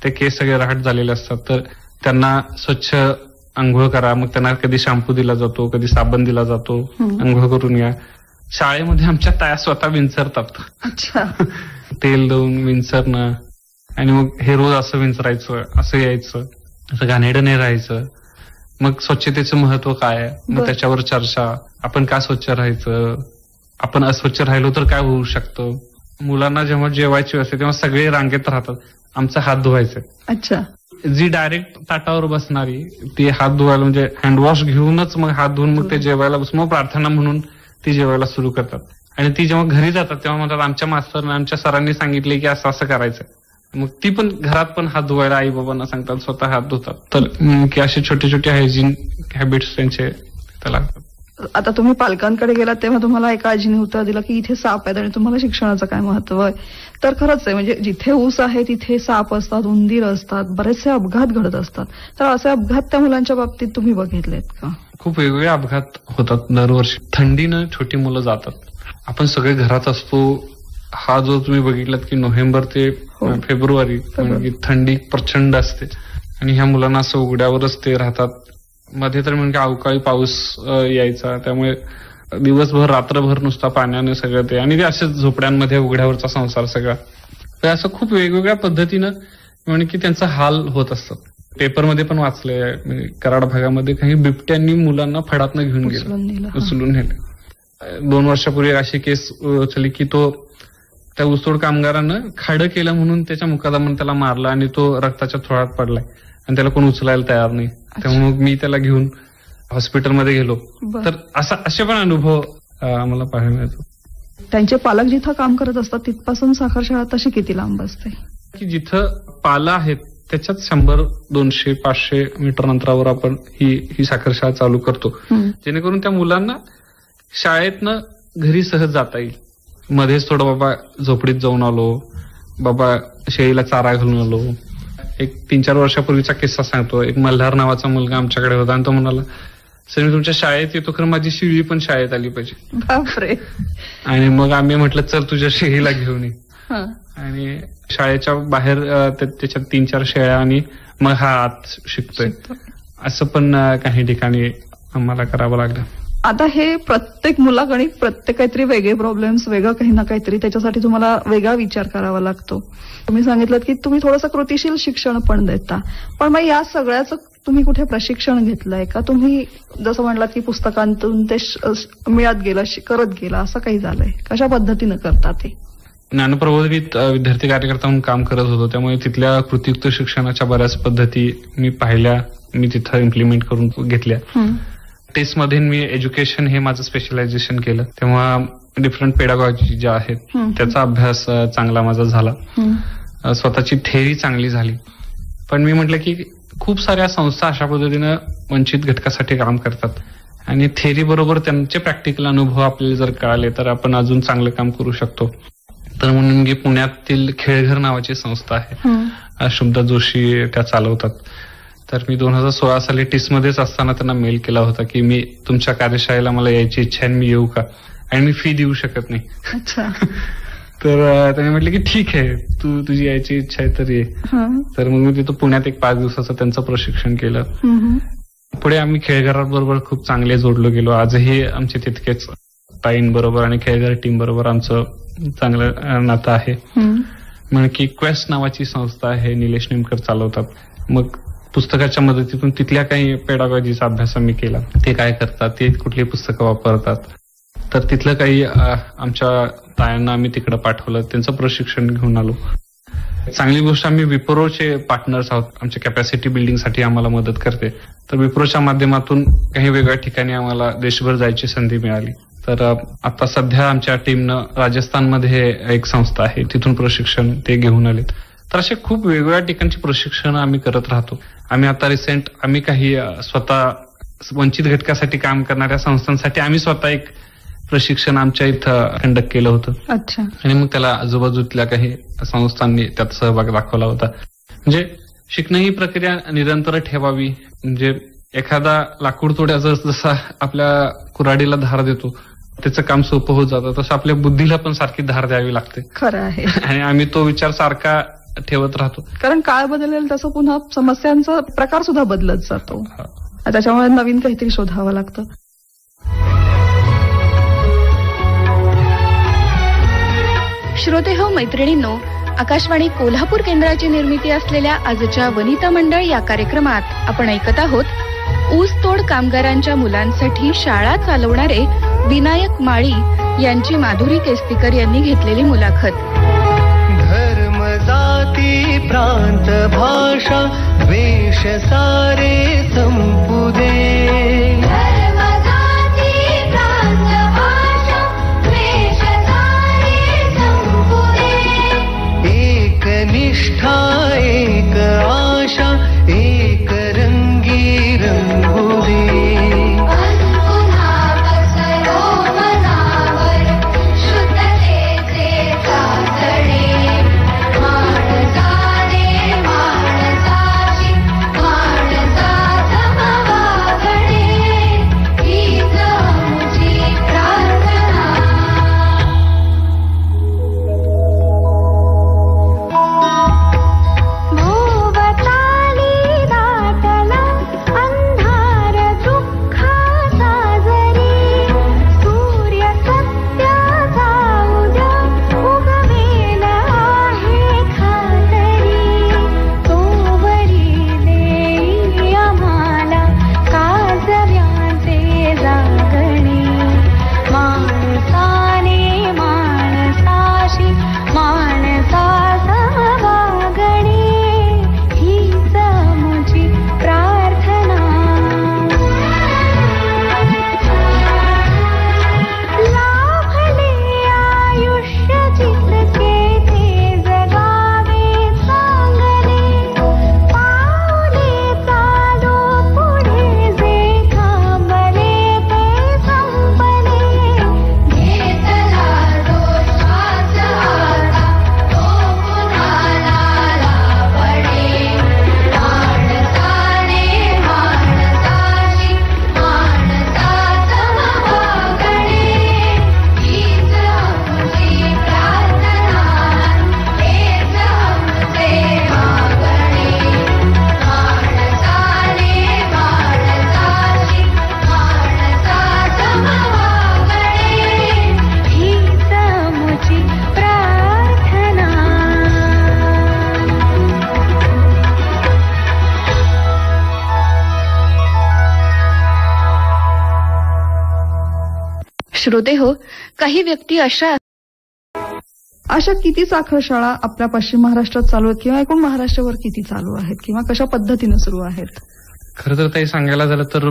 ते केस सगळे राहट झालेले असतात, तर त्यांना स्वच्छ आंघोळ करा. मग त्यांना कधी शॅम्पू दिला जातो, कधी साबण दिला जातो, आंघोळ करून या. शाळेमध्ये आमच्या ताया स्वतः विंचरतात. अच्छा. तेल लावून विंचरणं, आणि मग हे रोज असं विंचरायचं, असं यायचं, असं घाणेरडं नाही राहायचं. मग स्वच्छतेचं महत्व काय आहे, मग त्याच्यावर चर्चा. आपण का स्वच्छ राहायचं, आपण अस्वच्छ राहिलो तर काय होऊ शकतं. मुलांना जेव्हा जेवायची असते तेव्हा सगळे रांगेत राहतात, आमचा हात धुवायचा. अच्छा. जी डायरेक्ट ताटावर बसणारी ती हात धुवायला म्हणजे हँडवॉश घेऊनच मग हात धुवून मग ते जेवायला बस, मग प्रार्थना म्हणून ती जेवायला सुरू करतात. आणि ती जेव्हा घरी जातात तेव्हा म्हणतात आमच्या मास्तरने, आमच्या सरांनी सांगितले की असं असं करायचं. मग ती पण घरात पण हात धुवायला आई बाबांना सांगतात, स्वतः हात धुतात. तर की असे छोटे छोटे हायजीन हॅबिट्स त्यांचे लागतात. आता तुम्ही पालकांकडे गेलात तेव्हा तुम्हाला एका आजीने उत्तर दिलं की इथे साप आहेत आणि तुम्हाला शिक्षणाचं काय महत्व आहे. तर खरंच आहे, म्हणजे जिथे ऊस आहे तिथे साप असतात, उंदीर असतात, बरेचसे अपघात घडत असतात. तर असे अपघात त्या मुलांच्या बाबतीत तुम्ही बघितलेत का? खूप वेगवेगळे अपघात होतात दरवर्षी. थंडीनं छोटी मुलं जातात, आपण सगळे घरात असतो. हा जो तुम्ही बघितलात की नोव्हेंबर ते फेब्रुवारी म्हणजे थंडी प्रचंड असते, आणि ह्या मुलांना असं उघड्यावरच ते राहतात. मध्ये तर म्हणजे अवकाळी पाऊस यायचा, त्यामुळे दिवसभर रात्रभर नुसता पाण्याने सगळं ते, आणि ते असेच झोपड्यांमध्ये उघड्यावरचा संसार सगळा. तर असं खूप वेगवेगळ्या पद्धतीनं म्हणजे की त्यांचा हाल होत असतात. पेपरमध्ये पण वाचलंय, म्हणजे कराड भागामध्ये काही बिबट्यांनी मुलांना फडातनं घेऊन गेलं, उचलून नेले. 2 वर्षापूर्वी अशी केस उचलली की तो त्या ऊसतोड कामगारानं खाडं केलं म्हणून त्याच्या मुकादमानं त्याला मारला, आणि तो रक्ताच्या थोड्यात पडलाय, आणि त्याला कोण उचलायला तयार नाही. त्यामुळे मग मी त्याला घेऊन हॉस्पिटलमध्ये गेलो. तर असे पण अनुभव आम्हाला पाहायला मिळतो. त्यांचे पालक जिथं काम करत असतात तिथपासून साखर शाळा तशी किती लांब असते? की जिथं पालं आहेत त्याच्यात 100, 200, 500 मीटर अंतरावर आपण ही साखर शाळा चालू करतो, जेणेकरून त्या मुलांना शाळेतनं घरी सहज जाता येईल. मध्येच थोडं बाबा झोपडीत जाऊन आलो, बाबा शेळीला चारा घालून आलो. एक 3-4 वर्षापूर्वीचा किस्सा सांगतो. एक मल्हार नावाचा मुलगा आमच्याकडे होता, आणि तो म्हणाला, सर मी तुमच्या शाळेत येतो, खरं माझी शेळी पण शाळेत आली पाहिजे. बापरे. आणि मग आम्ही म्हटलं चल तुझ्या शेळीला घेऊन ये. आणि शाळेच्या बाहेर त्याच्यात 3-4 शेळ्या, आणि मग हा आत शिकतोय. असं पण काही ठिकाणी आम्हाला करावं लागलं. आता हे प्रत्येक मुलागणिक प्रत्येक काहीतरी वेगळे प्रॉब्लेम्स, वेगळं काही ना काहीतरी, त्याच्यासाठी तुम्हाला वेगळा विचार करावा लागतो. तुम्ही सांगितलं की तुम्ही थोडंसं कृतीशील शिक्षण पण देता, पण मग या सगळ्याचं तुम्ही कुठे प्रशिक्षण घेतलंय का? तुम्ही जसं म्हणलात की पुस्तकांतून ते मिळत गेलं, करत गेलं, असं काही झालंय? कशा पद्धतीनं करता ते? ज्ञानप्रबोधिनीत विद्यार्थी कार्यकर्ता म्हणून काम करत होतो, त्यामुळे तिथल्या कृतीयुक्त शिक्षणाच्या बऱ्याच पद्धती मी पाहिल्या, मी तिथं इम्प्लिमेंट करून घेतल्या. टेस्टमध्ये मी एज्युकेशन हे माझं स्पेशलायझेशन केलं, तेव्हा डिफरंट पेडागॉजी ज्या आहेत त्याचा अभ्यास चांगला माझा झाला. स्वतःची थेअरी चांगली झाली. पण मी म्हटलं की खूप साऱ्या संस्था अशा पद्धतीनं वंचित घटकासाठी काम करतात, आणि थेअरी बरोबर त्यांचे प्रॅक्टिकल अनुभव आपल्याला जर कळाले तर आपण अजून चांगलं काम करू शकतो. तर म्हणून मी पुण्यातील खेळघर नावाची संस्था आहे, शुभदा जोशी त्या चालवतात. तर मी 2016 साली टिसमध्येच असताना त्यांना मेल केला होता की मी तुमच्या कार्यशाळेला मला यायची इच्छा आहे, मी येऊ का? आणि मी फी देऊ शकत नाही. तर त्यांनी म्हटलं की ठीक आहे, तुझी यायची इच्छा आहे तर ये. तर मग मी तिथं पुण्यात एक 5 दिवसाचं त्यांचं प्रशिक्षण केलं. पुढे आम्ही खेळघराबरोबर खूप चांगले जोडलो गेलो. आजही आमचे तितकेच ताईंबरोबर आणि खेळघर टीम बरोबर आमचं चांगलं नातं आहे. म्हणजे की क्वेस्ट नावाची संस्था आहे, निलेश निमकर चालवतात. मग पुस्तकाच्या मदतीतून तिथल्या काही पेडागॉजीचा अभ्यास आम्ही केला. ते काय करतात, ते कुठली पुस्तकं वापरतात, तर तिथलं काही आमच्या तायांना आम्ही तिकडे पाठवलं, त्यांचं प्रशिक्षण घेऊन आलो. चांगली गोष्ट, आम्ही विप्रोचे पार्टनर्स आहोत. आमच्या कॅपॅसिटी बिल्डिंगसाठी आम्हाला मदत करते. तर विप्रोच्या माध्यमातून काही वेगळ्या ठिकाणी आम्हाला देशभर जायची संधी मिळाली. तर आता सध्या आमच्या टीमनं राजस्थानमध्ये एक संस्था आहे, तिथून प्रशिक्षण ते घेऊन आलेत. तर असे खूप वेगवेगळ्या ठिकाणची प्रशिक्षण आम्ही करत राहतो. आम्ही आता रिसेंट आम्ही काही स्वतः वंचित घटकासाठी काम करणाऱ्या संस्थांसाठी आम्ही स्वतः एक प्रशिक्षण आमच्या इथं कंडक्ट केलं होतं. अच्छा. आणि मग त्याला आजूबाजूतल्या काही संस्थांनी त्यात सहभाग दाखवला होता. म्हणजे शिकणं ही प्रक्रिया निरंतर ठेवावी. म्हणजे एखादा लाकूड तोड्याचा जसा आपल्या कुऱ्हाडीला धार देतो, त्याचं काम सोपं होत जातं, तसं आपल्या बुद्धीला पण सारखी धार द्यावी लागते. खरं आहे. आणि आम्ही तो विचार सारखा ठेवत राहतो. कारण काळ बदलेल तसं पुन्हा समस्यांचा प्रकार सुद्धा बदलत जातो. त्याच्यामुळे नवीन काहीतरी शोधावं लागतं. श्रोते हो, मैत्रिणींनो, आकाशवाणी कोल्हापूर केंद्राची निर्मिती असलेल्या आजच्या वनिता मंडळ या कार्यक्रमात आपण ऐकत आहोत ऊसतोड कामगारांच्या मुलांसाठी शाळा चालवणारे विनायक माळी यांची माधुरी केस्तीकर यांनी घेतलेली मुलाखत. धर्म जाती प्रांत भाषा द्वेष सारे संपू दे. निष्ठा एक आशा एक रंगी रंगोली. श्रोते हो, काही व्यक्ती अशा किती साखर शाळा आपल्या पश्चिम महाराष्ट्रात चालू आहेत किंवा एकूण महाराष्ट्रावर किती चालू आहेत किंवा कशा पद्धतीने सुरू आहेत? खरं तर ताई सांगायला झालं तर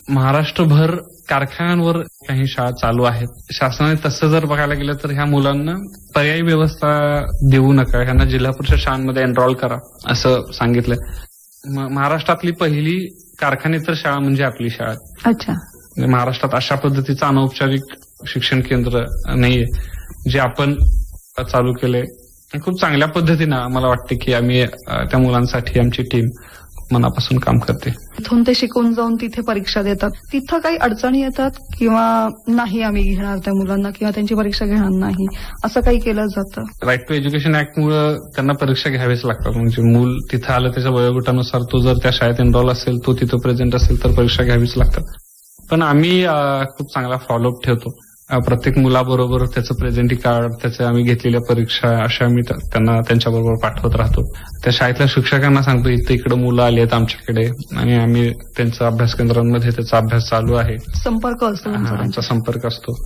महाराष्ट्रभर कारखान्यांवर काही शाळा चालू आहेत. शासनाने तसं जर बघायला गेलं तर ह्या मुलांना पर्यायी व्यवस्था देऊ नका, ह्यांना जिल्हा परिषद शाळांमध्ये एनरोल करा असं सांगितलंय. महाराष्ट्रातली पहिली कारखानेतर शाळा म्हणजे आपली शाळा. अच्छा. महाराष्ट्रात अशा पद्धतीचं अनौपचारिक शिक्षण केंद्र नाहीये जे आपण चालू केले. खूप चांगल्या पद्धतीनं मला वाटतं की आम्ही त्या मुलांसाठी आमची टीम मनापासून काम करते. तिथून ते शिकून जाऊन तिथे परीक्षा देतात, तिथं काही अडचणी येतात किंवा नाही आम्ही घेणार त्या मुलांना किंवा त्यांची परीक्षा घेणार नाही असं काही केलं जातं? राईट टू एज्युकेशन ऍक्टमुळे त्यांना परीक्षा घ्यावीच लागतात. म्हणजे मूल तिथं आलं त्याच्या वयोगटानुसार तो जर त्या शाळेत एनरोल असेल, तो तिथं प्रेझेंट असेल तर परीक्षा घ्यावीच लागतात. पण आम्ही खूप चांगला फॉलोअप ठेवतो प्रत्येक मुलाबरोबर त्याचं प्रेझेंटी कार्ड, त्याचे आम्ही घेतलेल्या परीक्षा अशा आम्ही त्यांना त्यांच्याबरोबर पाठवत राहतो. त्या शाळेतल्या शिक्षकांना सांगतो इकडे मुलं आली आहेत आमच्याकडे आणि आम्ही त्यांच्या अभ्यास केंद्रांमध्ये त्याचा अभ्यास चालू आहे. संपर्क असतो आमचा संपर्क असतो.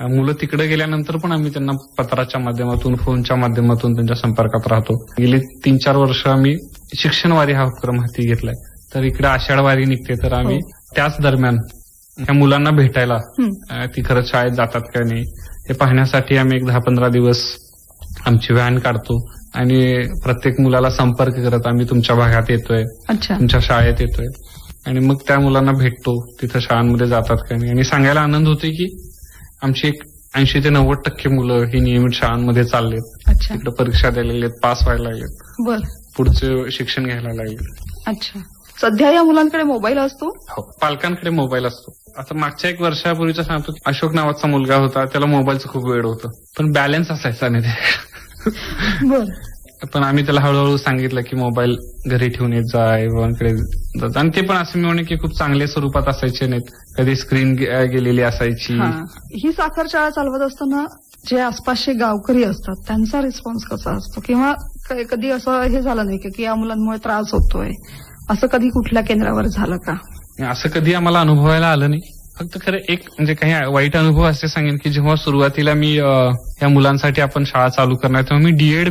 मुलं तिकडे गेल्यानंतर पण आम्ही त्यांना पत्राच्या माध्यमातून, फोनच्या माध्यमातून त्यांच्या संपर्कात राहतो. गेली 3-4 वर्ष आम्ही शिक्षणवारी हा उपक्रम हाती घेतलाय. तर इकडे आषाढ वारी निघते तर आम्ही त्याच दरम्यान त्या मुलांना भेटायला, ती खरंच शाळेत जातात का नाही हे पाहण्यासाठी आम्ही एक 10-15 दिवस आमची व्हॅन काढतो आणि प्रत्येक मुलाला संपर्क करत आम्ही तुमच्या भागात येतोय, तुमच्या शाळेत येतोय आणि मग त्या मुलांना भेटतो, तिथं शाळांमध्ये जातात का नाही. आणि सांगायला आनंद होतोय की आमची एक 80 ते 90% मुलं ही नियमित शाळांमध्ये चाललेत, तिकडे परीक्षा द्यायला लागलेत, पास व्हायला लागलेत, पुढचे शिक्षण घ्यायला लागलेत. अच्छा. सध्या या मुलांकडे मोबाईल असतो? हो, पालकांकडे मोबाईल असतो. आता मागच्या 1 वर्षापूर्वीचा सांगतो की अशोक नावाचा मुलगा होता, त्याला मोबाईलचं खूप वेळ होतं पण बॅलन्स असायचा नाही ते. पण आम्ही त्याला हळूहळू सांगितलं की मोबाईल घरी ठेवून येत जा, आईबाबांकडे जात. आणि ते पण असं मी म्हणे की खूप चांगले स्वरूपात असायचे नाहीत, कधी स्क्रीन गेलेली असायची. ही साखर शाळा चालवत असताना जे आसपासचे गावकरी असतात त्यांचा रिस्पॉन्स कसा असतो, किंवा कधी असं हे झालं नाही की या मुलांमुळे त्रास होतोय, असं कधी कुठल्या केंद्रावर झालं का? असं कधी आम्हाला अनुभवायला आलं नाही. फक्त खरं एक म्हणजे काही वाईट अनुभव असे सांगेन की जेव्हा सुरुवातीला मी या मुलांसाठी आपण शाळा चालू करणार तेव्हा मी बीएड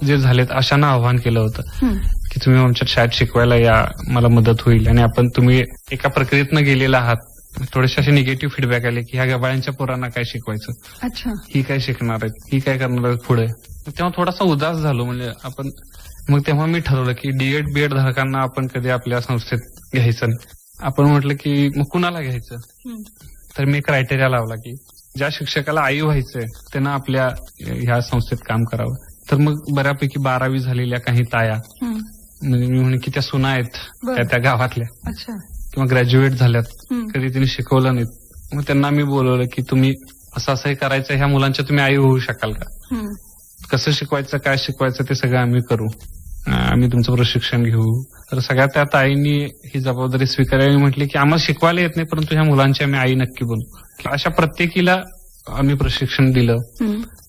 जे झालेत अशांना आव्हान केलं होतं की तुम्ही आमच्या शाळेत शिकवायला या, मला मदत होईल. आणि तुम्ही एका प्रक्रियेतनं गेलेला आहात. थोडेसे असे निगेटिव्ह फीडबॅक आले की ह्या गबाळ्यांच्या पोरांना काय शिकवायचं, अच्छा ही काय शिकणार आहेत, ही काय करणार आहेत पुढे. तेव्हा थोडासा उदास झालो. म्हणजे आपण मग तेव्हा मी ठरवलं की बीएड धारकांना आपण कधी आपल्या संस्थेत घ्यायचं नाही. आपण म्हटलं की मग कुणाला घ्यायचं, तर मी क्रायटेरिया लावला की ज्या शिक्षकाला आई व्हायचंय त्यांना आपल्या ह्या संस्थेत काम करावं. तर मग बऱ्यापैकी 12वी झालेल्या काही ताया, म्हणजे मी म्हणे की त्या सुना आहेत त्या गावातल्या किंवा ग्रॅज्युएट झाल्यात, कधी तिने शिकवलं नाहीत. मग त्यांना मी बोलवलं की तुम्ही असंही करायचं, ह्या मुलांच्या तुम्ही आई होऊ शकाल का, कसं शिकवायचं, काय शिकवायचं ते सगळं आम्ही करू, आम्ही तुमचं प्रशिक्षण घेऊ. तर सगळ्या त्या ताईंनी ही जबाबदारी स्वीकारली. म्हटली की आम्हाला शिकवायला येत नाही परंतु ह्या मुलांची आम्ही आई नक्की बनू. अशा प्रत्येकीला आम्ही प्रशिक्षण दिलं,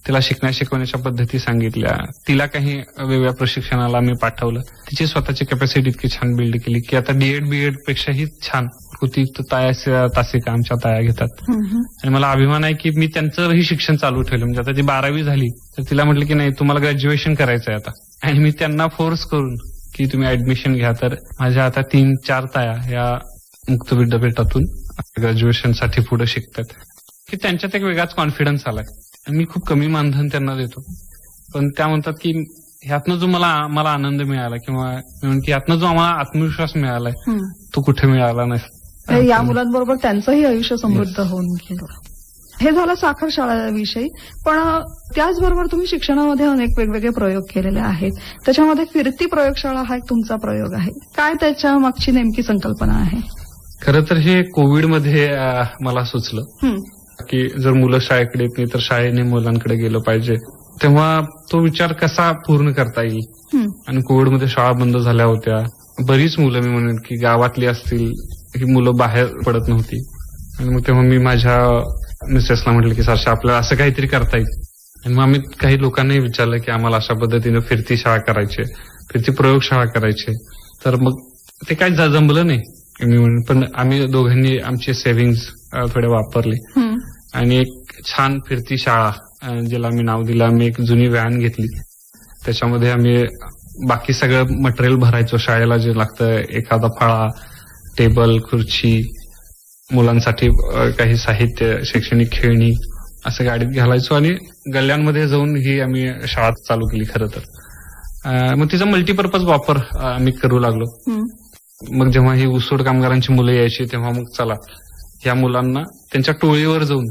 तिला शिकवण्याच्या पद्धती सांगितल्या, तिला काही वेगळ्या प्रशिक्षणाला आम्ही पाठवलं. तिची स्वतःची कॅपॅसिटी इतकी छान बिल्ड केली की आता बीएड पेक्षाही छान कृती तासिका आमच्या ताया घेतात. आणि मला अभिमान आहे की मी त्यांचंही शिक्षण चालू ठेवलं. म्हणजे आता ती 12वी झाली तर तिला म्हटलं की नाही तुम्हाला ग्रॅज्युएशन करायचंय आता, आणि मी त्यांना फोर्स करून की तुम्ही ऍडमिशन घ्या. तर माझ्या आता 3-4 ताया या मुक्त विद्यापीठातून ग्रॅज्युएशनसाठी पुढे शिकतात की त्यांच्यात एक वेगळाच कॉन्फिडन्स आलाय. मी खूप कमी मानधन त्यांना देतो पण त्या म्हणतात की ह्यातनं जो मला आनंद मिळाला किंवा यातनं जो आम्हाला आत्मविश्वास मिळालाय तो कुठे मिळाला नाही. या मुलांबरोबर त्यांचंही आयुष्य समृद्ध होऊन गेलं. हे झालं साखर शाळेविषयी, पण त्याचबरोबर तुम्ही शिक्षणामध्ये अनेक वेगवेगळे प्रयोग केलेले आहेत. त्याच्यामध्ये फिरती प्रयोगशाळा हा एक तुमचा प्रयोग आहे. काय त्याच्या मागची नेमकी संकल्पना आहे? खरं तर हे कोविडमध्ये मला सुचलं की जर मुलं शाळेकडे येत नाही तर शाळेने मुलांकडे गेलं पाहिजे. तेव्हा तो विचार कसा पूर्ण करता येईल. आणि कोविडमध्ये शाळा बंद झाल्या होत्या, बरीच मुलं मी म्हणेन की गावातली असतील ही मुलं बाहेर पडत नव्हती. आणि मग तेव्हा मी माझ्या मिसेसला म्हटलं की सारशा आपल्याला असं काहीतरी करता येईल. आणि मग आम्ही काही लोकांनाही विचारलं की आम्हाला अशा पद्धतीनं फिरती शाळा करायची, फिरती प्रयोगशाळा करायची. तर मग ते काही जमलं नाही. पण आम्ही दोघांनी आमचे सेव्हिंग्ज थोडे वापरले आणि एक छान फिरती शाळा ज्याला आम्ही नाव दिलं. आम्ही एक जुनी व्हॅन घेतली, त्याच्यामध्ये आम्ही बाकी सगळं मटेरियल भरायचो शाळेला जे लागतं, एखादा फळा, टेबल, खुर्ची, मुलांसाठी काही साहित्य, शैक्षणिक खेळणी असं गाडीत घालायचो आणि गल्ल्यांमध्ये जाऊन ही आम्ही शाळा चालू केली. खरं तर मग तिचा मल्टीपर्पज वापर आम्ही करू लागलो. मग जेव्हा ही ऊसतोड कामगारांची मुलं यायची तेव्हा मग चला ह्या मुलांना त्यांच्या टोळीवर जाऊन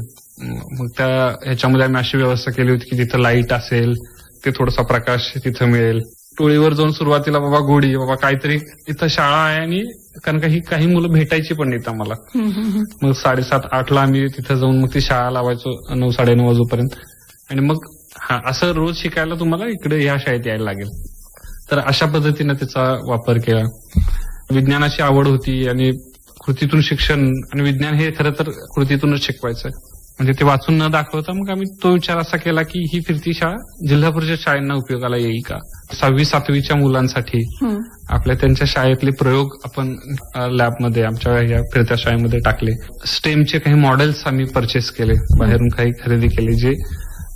मग ह्याच्यामध्ये आम्ही अशी व्यवस्था केली होती की तिथं लाईट असेल, ते थोडासा प्रकाश तिथं मिळेल. टोळीवर जाऊन सुरुवातीला बाबा गोडी, बाबा काहीतरी इथं शाळा आहे. आणि कारण काही मुलं भेटायची पण नाहीत आम्हाला. मग 7:30-8ला आम्ही तिथं जाऊन मग ती शाळा लावायचो 9-9:30 वाजेपर्यंत. आणि मग असं रोज शिकायला तुम्हाला इकडे ह्या शाळेत यायला लागेल. तर अशा पद्धतीनं त्याचा वापर केला. विज्ञानाची आवड होती आणि कृतीतून शिक्षण, आणि विज्ञान हे खरं तर कृतीतूनच शिकवायचं. म्हणजे ते वाचून न दाखवता मग आम्ही तो विचार असा केला की ही फिरती शाळा जिल्हा परिषद शाळांना उपयोगाला येईल का. 6वी-7वीच्या मुलांसाठी आपल्या त्यांच्या शाळेतले प्रयोग आपण लॅबमध्ये आमच्या या फिरत्या शाळेमध्ये टाकले. स्टेमचे काही मॉडेल्स आम्ही परचेस केले, बाहेरून काही खरेदी केले जे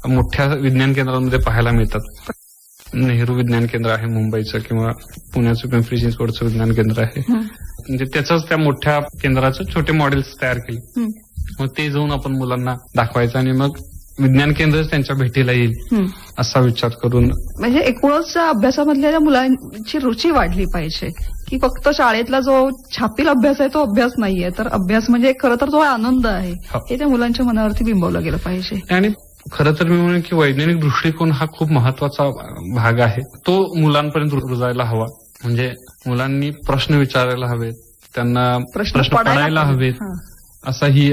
मोठ्या विज्ञान केंद्रांमध्ये पाहायला मिळतात. नेहरू विज्ञान केंद्र आहे मुंबईचं किंवा पुण्याचं पिंपरी चिंचवडचं विज्ञान केंद्र आहे. म्हणजे त्याच त्या मोठ्या केंद्राचं छोटे मॉडेल्स तयार केले. मग ते जाऊन आपण मुलांना दाखवायचं आणि मग विज्ञान केंद्रच त्यांच्या भेटीला येईल असा विचार करून. म्हणजे एकूणच अभ्यासामधल्या मुलांची रुची वाढली पाहिजे की फक्त शाळेतला जो छापील अभ्यास आहे तो अभ्यास नाहीये, तर अभ्यास म्हणजे खरं तर जो आनंद आहे हे त्या मुलांच्या मनावरती बिंबवलं गेलं पाहिजे. आणि खरं तर मी म्हणेन की वैज्ञानिक दृष्टिकोन हा खूप महत्वाचा भाग आहे, तो मुलांपर्यंत रुजायला हवा. म्हणजे मुलांनी प्रश्न विचारायला हवेत, त्यांना प्रश्न पडायला हवेत असाही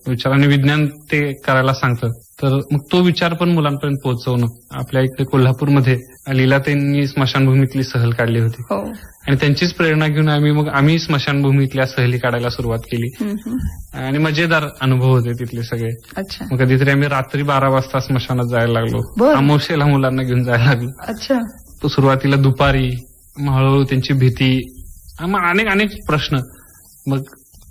विचार, आणि विज्ञान ते करायला सांगतं. तर मग तो विचार पण मुलांपर्यंत पोहोचवणं. आपल्या इकडे कोल्हापूरमध्ये लीलाताईंनी स्मशानभूमीतली सहल काढली होती आणि त्यांचीच प्रेरणा घेऊन आम्ही स्मशानभूमीतल्या सहली काढायला सुरुवात केली आणि मजेदार अनुभव होते तिथले सगळे. मग कधीतरी आम्ही रात्री 12 वाजता स्मशानात जायला लागलो, अमावस्येला मुलांना घेऊन जायला लागलो. तो सुरुवातीला दुपारी, मग हळूहळू त्यांची भीती, मग अनेक प्रश्न. मग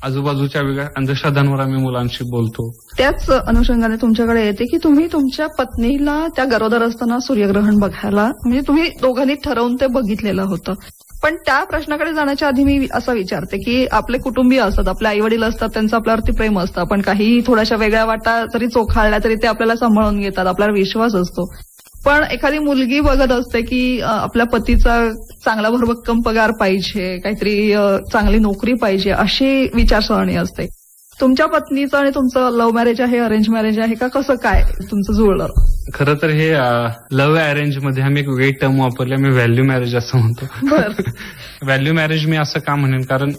आजूबाजूच्या वेगळ्या अंधश्रद्धांवर आम्ही मुलांशी बोलतो. त्याच अनुषंगाने तुमच्याकडे येते की तुम्ही तुमच्या पत्नीला त्या गरोदर असताना सूर्यग्रहण बघायला, म्हणजे तुम्ही दोघांनी ठरवून ते बघितलेलं होतं. पण त्या प्रश्नाकडे जाण्याच्या आधी मी असं विचारते की आपले कुटुंबीय असतात, आपले आई वडील असतात, त्यांचं आपल्यावरती प्रेम असतं. आपण काही थोड्याशा वेगळ्या वाटा जरी चोखाळल्या तरी ते आपल्याला सांभाळून घेतात, आपल्याला विश्वास असतो. पण एखादी मुलगी बघत असते की आपल्या पतीचा चांगला भरभक्कम पगार पाहिजे, काहीतरी चांगली नोकरी पाहिजे, अशी विचारसरणी असते. तुमच्या पत्नीचं आणि तुमचं लव्ह मॅरेज आहे, अरेंज मॅरेज आहे का, कसं काय तुमचं जुळलं? खरं तर हे लव्ह अरेंज मध्ये आम्ही एक वेगळी टर्म वापरली, आम्ही व्हॅल्यू मॅरेज असं म्हणतो. व्हॅल्यू मॅरेज मी असं का म्हणेन, कारण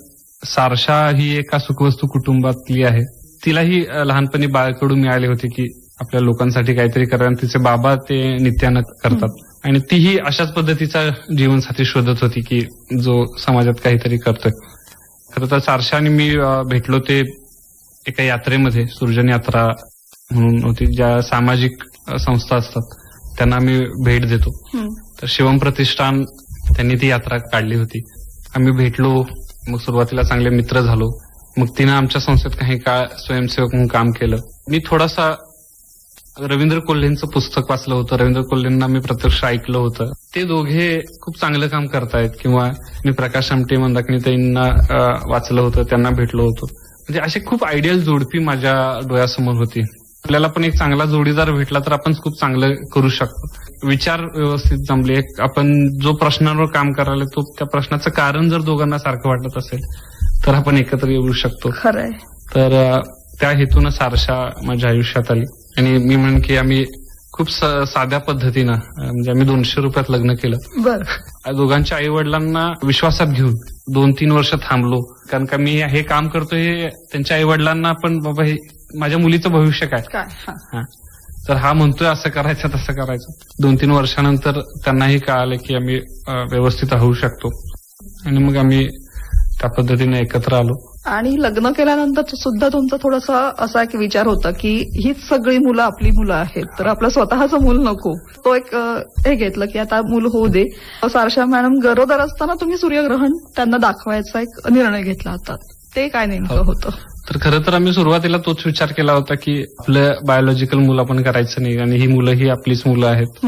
सारशा ही एका सुखवस्तू कुटुंबातली आहे. तिलाही लहानपणी बाळकडू मिळाले होते की आपल्या लोकांसाठी काहीतरी करा, आणि तिचे बाबा ते नित्यानं करतात आणि तीही अशाच पद्धतीचा जीवनसाथी शोधत होती की जो समाजात काहीतरी करतोय. खरं तर सारशा आणि मी भेटलो ते एका यात्रेमध्ये, सुरजन यात्रा म्हणून होती, ज्या सामाजिक संस्था असतात त्यांना आम्ही भेट देतो. तर शिवम प्रतिष्ठान त्यांनी ती यात्रा काढली होती. आम्ही भेटलो, मग सुरुवातीला चांगले मित्र झालो. मग तिनं आमच्या संस्थेत काही काळ स्वयंसेवक म्हणून काम केलं. मी थोडासा रवींद्र कोल्हेंचं पुस्तक वाचलं होतं, रवींद्र कोल्हेंना मी प्रत्यक्ष ऐकलं होतं. ते दोघे खूप चांगलं काम करतायत. किंवा मी प्रकाश आमटे, मंदाकिनीताईंना वाचलं होतं, त्यांना भेटलो होतो. म्हणजे अशी खूप आयडियल जोडपी माझ्या डोळ्यासमोर होती. आपल्याला पण एक चांगला जोडीदार भेटला तर आपण खूप चांगलं करू शकतो. विचार व्यवस्थित जमले, आपण जो प्रश्नांवर काम करायला तो त्या प्रश्नाचं कारण जर दोघांना सारखं वाटत असेल तर आपण एकत्र येऊ शकतो. खरंय. तर त्या हेतून सारशा माझ्या आयुष्यात आली. आणि मी म्हणेन की आम्ही खूप साध्या पद्धतीनं, म्हणजे आम्ही 200 रुपयात लग्न केलं. दोघांच्या आई वडिलांना विश्वासात घेऊन 2-3 वर्ष थांबलो, कारण का मी हे काम करतो हे त्यांच्या आई वडिलांना पण बाबा हे माझ्या मुलीचं भविष्य काय, तर हा म्हणतोय असं करायचं तसं करायचं. 2-3 वर्षानंतर त्यांनाही कळालं की आम्ही व्यवस्थित होऊ शकतो आणि मग आम्ही त्या पद्धतीने एकत्र आलो. आणि लग्न केल्यानंतर सुद्धा तुमचा थोडासा असा एक विचार होता की हीच सगळी मुलं आपली मुलं आहेत, तर आपलं स्वतःचं मूल नको. तो एक हे घेतलं की आता मूल होऊ दे. सारशा मॅडम गरोदर असताना तुम्ही सूर्यग्रहण त्यांना दाखवायचा एक निर्णय घेतला होता, ते काय नेमकं होतं? तर खरं तर आम्ही सुरुवातीला तोच विचार केला होता की आपलं बायोलॉजिकल मुलं आपण करायचं नाही आणि ही मुलं ही आपलीच मुलं आहेत.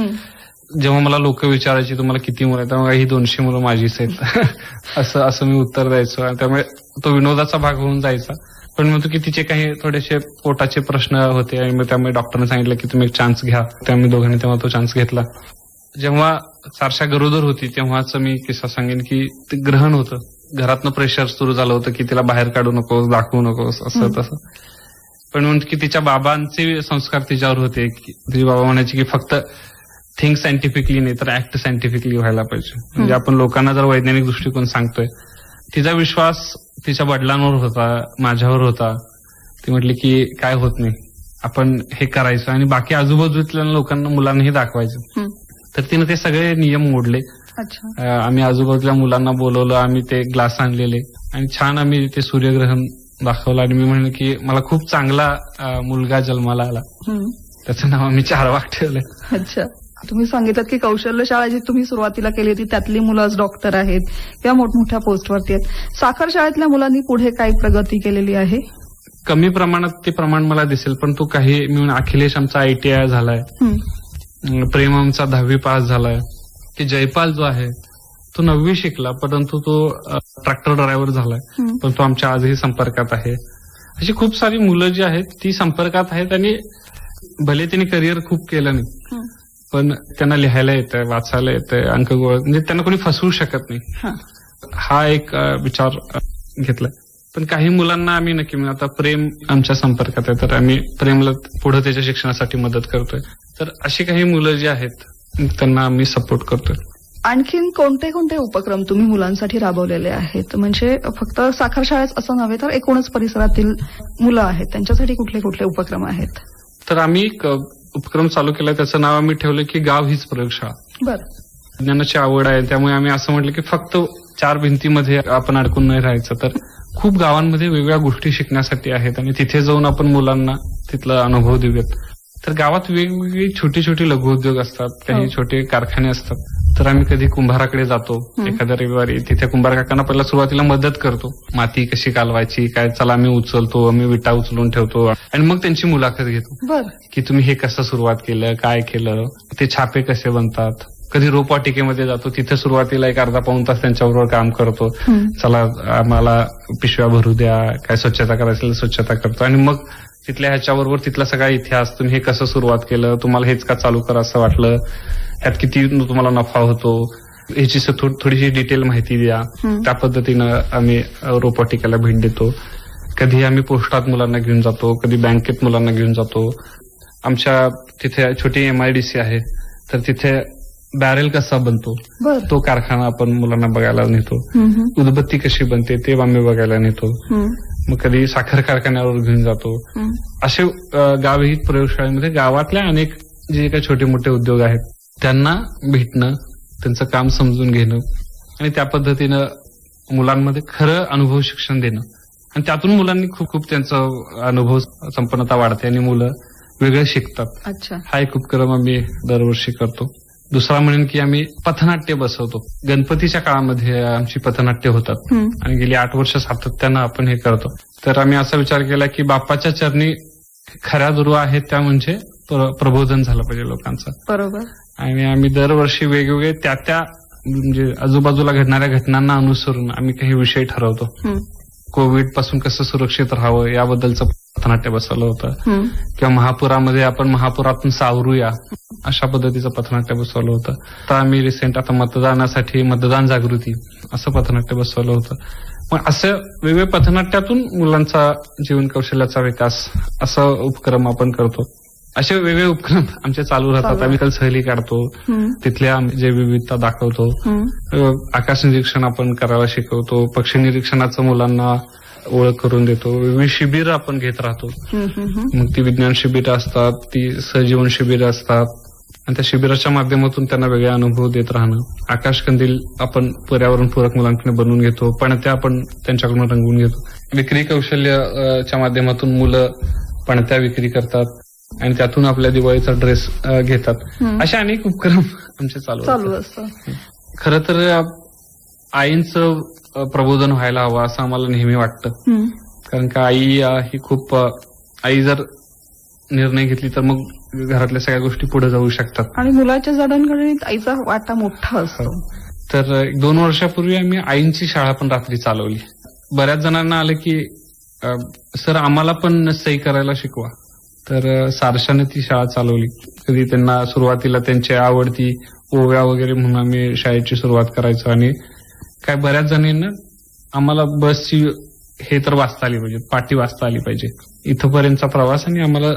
जेव्हा मला लोक विचारायची तुम्हाला किती मुलं आहेत, तेव्हा ही 200 मुलं माझीच आहेत असं मी उत्तर द्यायचो. आणि त्यामुळे तो विनोदाचा भाग होऊन जायचा. पण म्हणतो की तिचे काही थोडेसे पोटाचे प्रश्न होते आणि मग त्यामुळे डॉक्टरने सांगितलं की तुम्ही एक चान्स घ्या. त्यामुळे दोघांनी तेव्हा तो चान्स घेतला. जेव्हा सारशा गरोदर होती तेव्हाच मी किस्सा सांगेन की ते ग्रहण होतं, घरातनं प्रेशर सुरू झालं होतं की तिला बाहेर काढू नकोस, दाखवू नकोस, असं तसं. पण म्हणतो की तिच्या बाबांचे संस्कार तिच्यावर होते की तिचे बाबा म्हणायचे की फक्त थिंक सायंटिफिकली नाही तर ऍक्ट सायंटिफिकली व्हायला पाहिजे. म्हणजे आपण लोकांना जर वैज्ञानिक दृष्टिकोन सांगतोय, तिचा विश्वास तिच्या वडिलांवर होता, माझ्यावर होता. ती म्हटली की काय होत नाही, आपण हे करायचं आणि बाकी आजूबाजूतल्या लोकांना, मुलांनाही दाखवायचं. तर तिने ते सगळे नियम मोडले. आम्ही आजूबाजूच्या मुलांना बोलवलं, आम्ही ते ग्लास आणलेले आणि छान आम्ही ते सूर्यग्रहण दाखवला आणि मी म्हणलं की मला खूप चांगला मुलगा जन्माला आला. त्याचं नाव आम्ही चारवाक ठेवलंय. अच्छा, तुम्ही सांगितलं की कौशल्य शाळा जी तुम्ही सुरुवातीला केली होती त्यातली मुलं आज डॉक्टर आहेत किंवा मोठमोठ्या पोस्टवरती आहेत. साखर शाळेतल्या मुलांनी पुढे काय प्रगती केलेली आहे? कमी प्रमाणात ते प्रमाण मला दिसेल, पण तो काही मिळून अखिलेश आमचा ITI झालाय, प्रेम आमचा 10वी पास झालाय, की जयपाल जो आहे तो 9वी शिकला परंतु तो ट्रॅक्टर ड्रायव्हर झालाय, पण तो आमच्या आजही संपर्कात आहे. अशी खूप सारी मुलं जी आहेत ती संपर्कात आहेत आणि भले त्यांनी करिअर खूप केलं नाही पण त्यांना लिहायला येतंय, वाचायला येतंय, अंक गोळ म्हणजे त्यांना कोणी फसवू शकत नाही. हा एक विचार घेतलाय. पण काही मुलांना आम्ही नक्की म्हणून आता प्रेम आमच्या संपर्कात आहे तर आम्ही प्रेमला पुढे त्याच्या शिक्षणासाठी मदत करतोय. तर अशी काही मुलं जी आहेत त्यांना आम्ही सपोर्ट करतोय. आणखीन कोणते कोणते उपक्रम तुम्ही मुलांसाठी राबवलेले आहेत? म्हणजे फक्त साखर शाळेत असं नव्हे तर एकूणच परिसरातील मुलं आहेत त्यांच्यासाठी कुठले कुठले उपक्रम आहेत? तर आम्ही एक उपक्रम चालू केलाय, त्याचं नाव आम्ही ठेवलं की गाव हीच प्रयोगशाळा. बरं. विज्ञानाची आवड आहे त्यामुळे आम्ही असं म्हटलं की फक्त 4 भिंतीमध्ये आपण अडकून नाही राहायचं, तर खूप गावांमध्ये वेगवेगळ्या गोष्टी शिकण्यासाठी आहेत आणि तिथे जाऊन आपण मुलांना तिथला अनुभव देऊयात. तर गावात वेगवेगळी छोटी छोटी लघुउद्योग असतात, काही छोटे कारखाने असतात. तर आम्ही कधी कुंभाराकडे जातो एखाद्या रविवारी, तिथे कुंभार काकांना पहिला सुरुवातीला मदत करतो, माती कशी कालवायची काय, चला आम्ही उचलतो, आम्ही विटा उचलून ठेवतो आणि मग त्यांची मुलाखत घेतो की तुम्ही हे कसं सुरुवात केलं, काय केलं, ते छापे कसे बनतात. कधी रोपवाटिकेमध्ये जातो, तिथे सुरुवातीला एक अर्धा पाऊण तास त्यांच्याबरोबर काम करतो, चला आम्हाला पिशव्या भरू द्या, काय स्वच्छता करायची स्वच्छता करतो आणि मग तिथल्या ह्याच्याबरोबर तिथला सगळा इतिहास, तुम्ही हे कसं सुरुवात केलं, तुम्हाला हेच का चालू करा असं वाटलं, ह्यात किती तुम्हाला नफा होतो, ह्याची थोडीशी डिटेल माहिती द्या. त्या पद्धतीनं आम्ही रोपवाटिकेला भेट देतो. कधी आम्ही पोस्टात मुलांना घेऊन जातो, कधी बँकेत मुलांना घेऊन जातो. आमच्या तिथे छोटी MIDC आहे तर तिथे बॅरेल कसा बनतो तो कारखाना आपण मुलांना बघायला नेतो. उदबत्ती कशी बनते ते आम्ही बघायला नेतो. मग कधी साखर कारखान्यावर घेऊन जातो. असे गावहित प्रयोगशाळेमध्ये गावातल्या अनेक जे काही छोटे मोठे उद्योग आहेत त्यांना भेटणं, त्यांचं काम समजून घेणं आणि त्या पद्धतीनं मुलांमध्ये खरं अनुभव शिक्षण देणं आणि त्यातून मुलांनी खूप खूप त्यांचा अनुभव संपन्नता वाढते आणि मुलं वेगळं शिकतात. अच्छा, हा एक उपक्रम आम्ही दरवर्षी करतो. दुसरा म्हणून की आम्ही पथनाट्य बसवतो. गणपतीच्या काळामध्ये आमची पथनाट्य होतात आणि गेली 8 वर्ष सातत्यानं आपण हे करतो. तर आम्ही असा विचार केला की बाप्पाच्या चरणी खऱ्या दुर्वा आहेत त्या म्हणजे प्रबोधन झालं पाहिजे लोकांचं. बरोबर. आणि आम्ही दरवर्षी वेगवेगळे त्या म्हणजे आजूबाजूला घडणाऱ्या घटनांना अनुसरून आम्ही काही विषय ठरवतो. कोविड पासून कसं सुरक्षित राहावं याबद्दलचं पथनाट्य बसवलं होतं किंवा महापुरामध्ये आपण महापुरातून सावरूया अशा पद्धतीचं पथनाट्य बसवलं होतं. तर आम्ही रिसेंट आता मतदानासाठी मतदान जागृती असं पथनाट्य बसवलं होतं. मग असं वेगवेगळ्या पथनाट्यातून मुलांचा जीवन कौशल्याचा विकास असं उपक्रम आपण करतो. असे वेगवेगळे उपक्रम आमचे चालू राहतात. आम्ही काल सहली काढतो, तिथल्या जे विविधता दाखवतो, आकाश निरीक्षण आपण करायला शिकवतो, पक्षी निरीक्षणाचं मुलांना ओळख करून देतो, वेगवेगळी शिबिरं आपण घेत राहतो. मग ती विज्ञान शिबिरं असतात, ती सहजीवन शिबिरं असतात आणि त्या शिबिराच्या माध्यमातून त्यांना वेगळे अनुभव देत राहणं. आकाश कंदील आपण पर्यावरणपूरक मुलांकडे बनवून घेतो, पण त्या आपण त्यांच्याकडून रंगवून घेतो. विक्री कौशल्याच्या माध्यमातून मुलं पणत्या विक्री करतात आणि त्यातून आपल्या दिवाळीचा ड्रेस घेतात. असे अनेक उपक्रम आमचे चालू असतात. खरं तर आईंचं प्रबोधन व्हायला हवं असं आम्हाला नेहमी वाटतं. कारण का आई ही खूप आई जर निर्णय घेतली तर मग घरातल्या सगळ्या गोष्टी पुढे जाऊ शकतात आणि मुलाच्या जडणघडणीत आईचा वाटा मोठा असतो. तर 2 वर्षापूर्वी आम्ही आईंची शाळा पण रात्री चालवली. बऱ्याच जणांना आलं की सर आम्हाला पण सही करायला शिकवा. तर सारशाने ती शाळा चालवली. कधी त्यांना सुरुवातीला त्यांची आवडती ओव्या वगैरे म्हणून आम्ही शाळेची सुरुवात करायचो आणि काय बऱ्याच जणांना आम्हाला बसची हे तर वाचता आली पाहिजे, पाटी वाचता आली पाहिजे, इथपर्यंतचा प्रवास आणि आम्हाला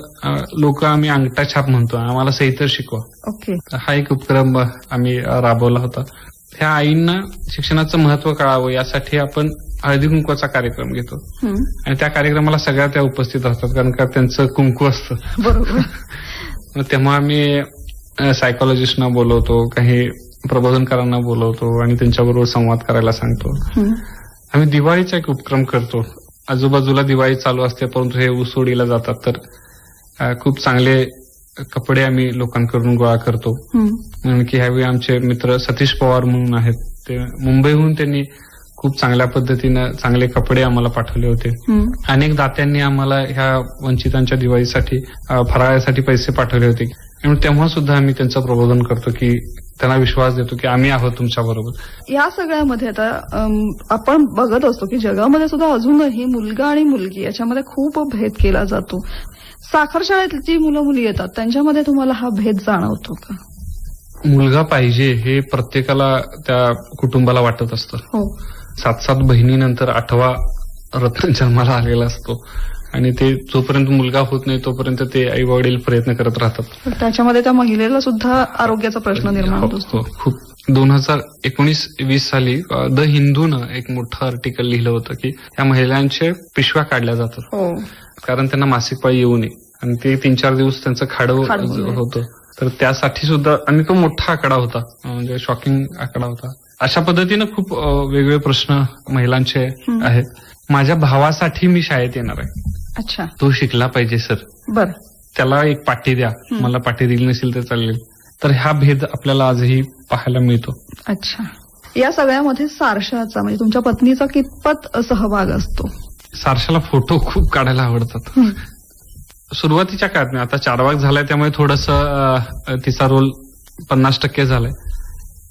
लोक आम्ही अंगठा छाप म्हणतो, आम्हाला सही तर शिकवा. ओके. हा एक उपक्रम आम्ही राबवला होता. ह्या आईंना शिक्षणाचं महत्व कळावं यासाठी आपण हळदी कुंकवाचा कार्यक्रम घेतो आणि त्या कार्यक्रमाला सगळ्या त्या उपस्थित असतात कारण का त्यांचं कुंकू असतं. बरोबर. तेव्हा आम्ही सायकोलॉजिस्टना बोलवतो, काही प्रबोधनकारांना बोलवतो आणि त्यांच्याबरोबर संवाद करायला सांगतो. आम्ही दिवाळीचा एक उपक्रम करतो. आजूबाजूला दिवाळी चालू असते, परंतु हे ऊसोडीला जातात, तर खूप चांगले कपडे आम्ही लोकांकडून गोळा करतो. म्हणून की ह्यावेळी आमचे मित्र सतीश पवार म्हणून आहेत, ते मुंबईहून त्यांनी खूप चांगल्या पद्धतीनं चांगले कपडे आम्हाला पाठवले होते. अनेक दात्यांनी आम्हाला ह्या वंचितांच्या दिवाळीसाठी फराळासाठी पैसे पाठवले होते. तेव्हा सुद्धा आम्ही त्यांचं प्रबोधन करतो, की त्यांना विश्वास देतो की आम्ही आहोत तुमच्या बरोबर. या सगळ्यामध्ये आता आपण बघत असतो की जगामध्ये सुद्धा अजूनही मुलगा आणि मुलगी याच्यामध्ये खूप भेद केला जातो. साखर शाळेत जी मुलं मुली येतात त्यांच्यामध्ये तुम्हाला हा भेद जाणवतो का? मुलगा पाहिजे हे प्रत्येकाला त्या कुटुंबाला वाटत असतं. हो. 7 बहिणीनंतर 8वा रत्न जन्माला आलेला असतो आणि ते जोपर्यंत मुलगा होत नाही तोपर्यंत ते आई वडील प्रयत्न करत राहतात. त्याच्यामध्ये त्या महिलेला सुद्धा आरोग्याचा प्रश्न निर्माण होतो. खूप 2019-20 साली द हिंदूनं एक मोठं आर्टिकल लिहिलं होतं की या महिलांचे पिशव्या काढल्या जातात. हो. कारण त्यांना मासिक पाळी येऊ नये आणि ते 3-4 दिवस त्यांचं खाडं होतं. तर त्यासाठी सुद्धा, आणि तो मोठा आकडा होता, म्हणजे शॉकिंग आकडा होता. अशा पद्धतीनं खूप वेगवेगळे प्रश्न महिलांचे आहेत. माझ्या भावासाठी मी शाळेत येणार आहे. अच्छा. तो शिकला पाहिजे सर. बर. त्याला एक पाटी द्या, मला पाटी दिली नसेल तर चालेल. तर हा भेद आपल्याला आजही पाहायला मिळतो. अच्छा. या सगळ्यामध्ये सारशाचा म्हणजे तुमच्या पत्नीचा कितपत सहभाग असतो? सारशाला फोटो खूप काढायला आवडतात. सुरुवातीच्या काळात, आता 4 भाग झालाय त्यामुळे थोडंसं तिचा रोल 50% झालाय,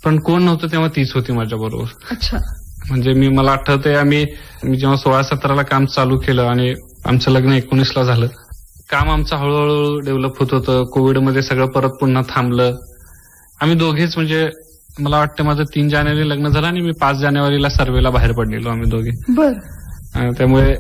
पण कोण नव्हतं तेव्हा तीच होती माझ्या बरोबर. अच्छा. म्हणजे मला आठवतंय मी जेव्हा 16-17ला काम चालू केलं आणि आमचं लग्न 19ला झालं, काम आमचं हळूहळू डेव्हलप होत होतं. कोविडमध्ये सगळं परत पुन्हा थांबलं. आम्ही दोघेच, म्हणजे मला वाटतं माझं 3 जानेवारी लग्न झालं आणि मी 5 जानेवारीला सर्वेला बाहेर पडलेलो आम्ही दोघे. बर. त्यामुळे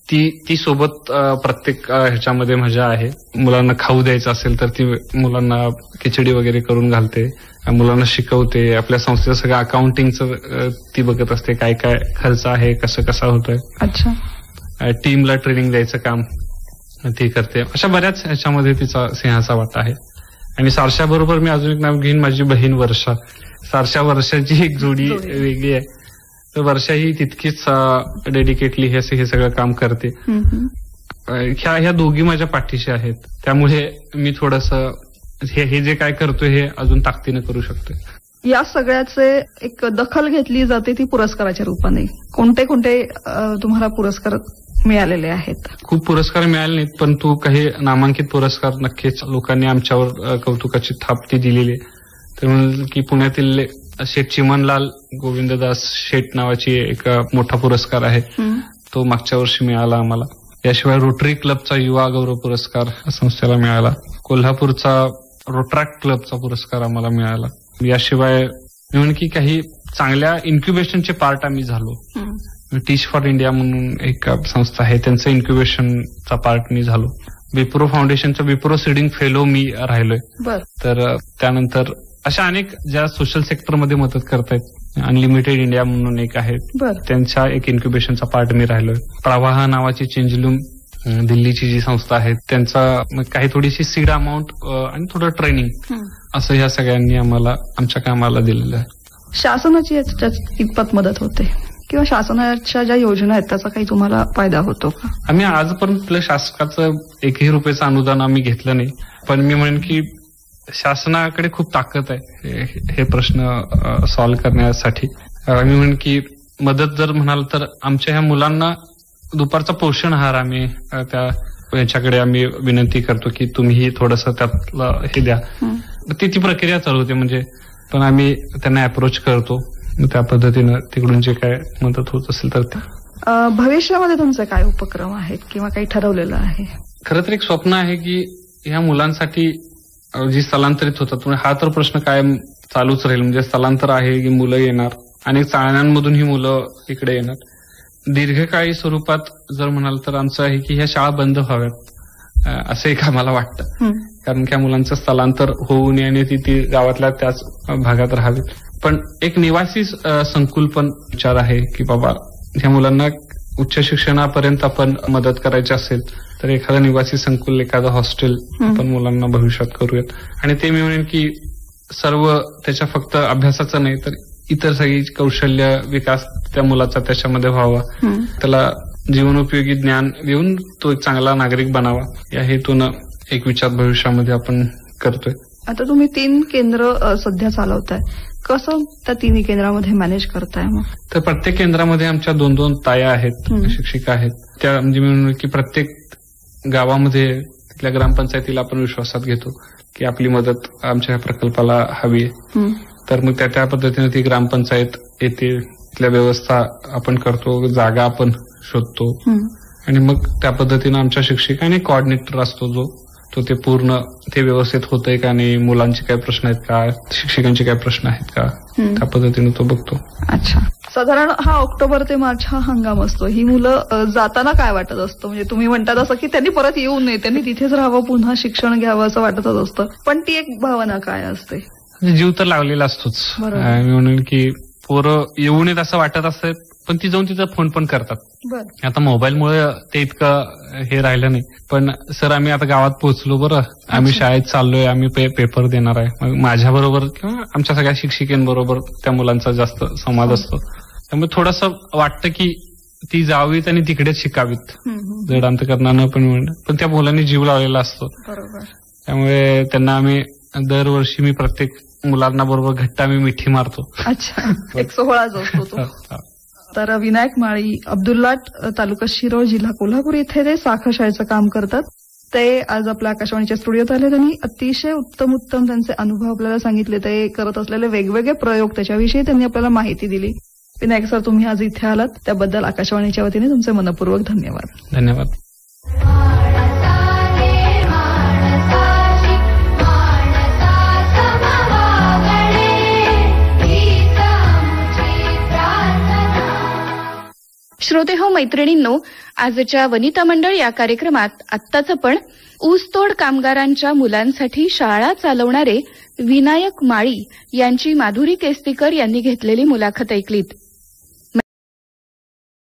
ती सोबत प्रत्येक ह्याच्यामध्ये मजा आहे. मुलांना खाऊ द्यायचं असेल तर ती मुलांना खिचडी वगैरे करून घालते, मुलांना शिकवते. आपल्या संस्थेचं सगळं अकाउंटिंगचं ती बघत असते, काय काय खर्च आहे, कसं होतोय. अच्छा. टीमला ट्रेनिंग द्यायचं काम ती करते. अशा बऱ्याच ह्याच्यामध्ये तिचा सिंहाचा वाटा आहे. आणि सारशा बरोबर मी अजून एक नाव घेईन, माझी बहीण वर्षा. सारशा वर्षाची एक जोडी वेगळी आहे. तर वर्षा ही तितकीच डेडिकेटली हे सगळं काम करते. ह्या दोघी माझ्या पाठीशी आहेत. त्यामुळे मी थोडंसं हे जे काय करतोय हे अजून ताकदीनं करू शकतोय. या सगळ्याचे एक दखल घेतली जाते ती पुरस्काराच्या रूपाने. कोणते तुम्हाला पुरस्कार मिळालेले आहेत? खूप पुरस्कार मिळाले नाहीत, परंतु काही नामांकित पुरस्कार नक्कीच लोकांनी आमच्यावर कौतुकाची थाप ती दिलेली आहे. तर की पुण्यातील शेठ चिमनलाल गोविंददास शेठ नावाची एक मोठा पुरस्कार आहे, तो मागच्या वर्षी मिळाला आम्हाला. याशिवाय रोटरी क्लबचा युवा गौरव पुरस्कार संस्थेला मिळाला. कोल्हापूरचा रोट्रॅक्ट क्लबचा पुरस्कार आम्हाला मिळाला. याशिवाय म्हणून की काही चांगल्या इन्क्युबेशनचे पार्ट आम्ही झालो. टीच फॉर इंडिया म्हणून एक संस्था आहे, त्यांचं इन्क्युबेशनचा पार्ट मी झालो. विप्रो फाउंडेशनचा विप्रो सीडिंग फेलो मी राहिलोय. तर त्यानंतर अशा अनेक ज्या सोशल सेक्टरमध्ये मदत करतायत, अनलिमिटेड इंडिया म्हणून एक आहे, त्यांच्या एक इन्क्युबेशनचा पार्ट मी राहिलोय. प्रवाह नावाची चेंजलूम दिल्लीची जी संस्था आहे, त्यांचा काही थोडीशी सीड अमाऊंट आणि थोडं ट्रेनिंग असं ह्या सगळ्यांनी आम्हाला आमच्या कामाला दिलेलं आहे. शासनाची याच्यात कितपत मदत होते किंवा शासनाच्या ज्या योजना आहेत त्याचा काही तुम्हाला फायदा होतो का? आम्ही आजपर्यंत शासकाचं 1ही रुपयाचं अनुदान आम्ही घेतलं नाही, पण मी म्हणेन की शासनाकडे खूप ताकद आहे हे प्रश्न सॉल्व्ह करण्यासाठी. मी म्हणेन की मदत जर म्हणाल तर आमच्या ह्या मुलांना दुपारचा पोषण आहार आम्ही यांच्याकडे आम्ही विनंती करतो की तुम्ही थोडंसं त्यातलं हे द्या. ती प्रक्रिया चालू होते, म्हणजे पण आम्ही त्यांना अप्रोच करतो, त्या पद्धतीनं तिकडून जे काय मदत होत असेल तर ते. भविष्यामध्ये तुमचे काय उपक्रम आहेत किंवा काही ठरवलेलं आहे? खरं तर एक स्वप्न आहे की ह्या मुलांसाठी जी स्थलांतरित होतात, हा तर प्रश्न कायम चालूच राहील. म्हणजे स्थलांतर आहे की मुलं येणार, अनेक चाळण्यांमधून ही मुलं इकडे येणार. दीर्घकाळी स्वरूपात जर म्हणाल तर आमचं आहे की ह्या शाळा बंद व्हाव्यात असं एक आम्हाला वाटतं. कारण की मुलांचं स्थलांतर होऊ नये आणि ती गावातल्या त्याच भागात राहावीत. पण एक निवासी संकुल पण विचार आहे की बाबा ह्या मुलांना उच्च शिक्षणापर्यंत आपण मदत करायची असेल तर एखादं निवासी संकुल, एखादं हॉस्टेल आपण मुलांना भविष्यात करूयात. आणि ते मी म्हणेन की सर्व त्याच्या फक्त अभ्यासाचं नाही तर इतर सगळी कौशल्य विकास त्या मुलाचा त्याच्यामध्ये व्हावा, त्याला जीवनोपयोगी ज्ञान देऊन तो एक चांगला नागरिक बनावा या हेतून एक विचार भविष्यामध्ये आपण करतोय. आता तुम्ही 3 केंद्र सध्या चालवताय, कसं त्या 3 केंद्रामध्ये मॅनेज करताय मग? तर प्रत्येक केंद्रामध्ये आमच्या 2-2 ताया आहेत, शिक्षिका आहेत. त्या म्हणजे म्हणून की प्रत्येक गावामध्ये तिथल्या ग्रामपंचायतीला आपण विश्वासात घेतो की आपली मदत आमच्या प्रकल्पाला हवी आहे. तर मग त्या पद्धतीने ती ग्रामपंचायत येते, तिथल्या व्यवस्था आपण करतो, जागा आपण शोधतो आणि मग त्या पद्धतीनं आमच्या शिक्षिका आणि कोऑर्डिनेटर असतो जो तो ते पूर्ण ते व्यवस्थित होतंय का नाही, मुलांचे काय प्रश्न आहेत का, शिक्षकांचे काय प्रश्न आहेत का, त्या पद्धतीने तो बघतो. अच्छा. साधारण हा ऑक्टोबर ते मार्च हा हंगाम असतो. ही मुलं जाताना काय वाटत असतं? म्हणजे तुम्ही म्हणतात असं की त्यांनी परत येऊ नये, त्यांनी तिथेच राहावं, पुन्हा शिक्षण घ्यावं असं वाटतच असतं, पण ती एक भावना काय असते? जीव तर लावलेला असतोच. मी म्हणेन की पोरं येऊ नयेत असं वाटत असतं, पण ती जाऊन तिचा फोन पण करतात. आता मोबाईलमुळे ते इतकं हे राहिलं नाही, पण सर आम्ही आता गावात पोहोचलो, बरं आम्ही शाळेत चाललोय, आम्ही पेपर देणार आहे. मग माझ्याबरोबर किंवा आमच्या सगळ्या शिक्षिकेंबरोबर त्या मुलांचा जास्त संवाद असतो. त्यामुळे थोडंसं वाटतं की ती जावीत आणि तिकडेच शिकावीत, जड अंतकरणानं पण त्या मुलांनी जीव लावलेला असतो. त्यामुळे त्यांना आम्ही दरवर्षी मी प्रत्येक मुलांना बरोबर घट्ट आम्ही मिठी मारतो. अच्छा, एक सोहळाच असतो तो. तर विनायक माळी, अब्दुल्लाट, तालुका शिरोळ, जिल्हा कोल्हापूर इथे ते साखर शाळेचं काम करतात. ते आज आपल्या आकाशवाणीच्या स्टुडिओत आले. त्यांनी अतिशय उत्तम त्यांचे अनुभव आपल्याला सांगितले. ते करत असलेले वेगवेगळे प्रयोग त्याच्याविषयी त्यांनी आपल्याला माहिती दिली. विनायक सर, तुम्ही आज इथे आलात त्याबद्दल आकाशवाणीच्या वतीने तुमचे मनपूर्वक धन्यवाद. धन्यवाद. श्रोते हो, मैत्रिणींनो, आजच्या वनिता मंडळ या कार्यक्रमात आत्ताच आपण ऊसतोड कामगारांच्या मुलांसाठी शाळा चालवणारे विनायक माळी यांची माधुरी केस्तीकर यांनी घेतलेली मुलाखत ऐकलीत.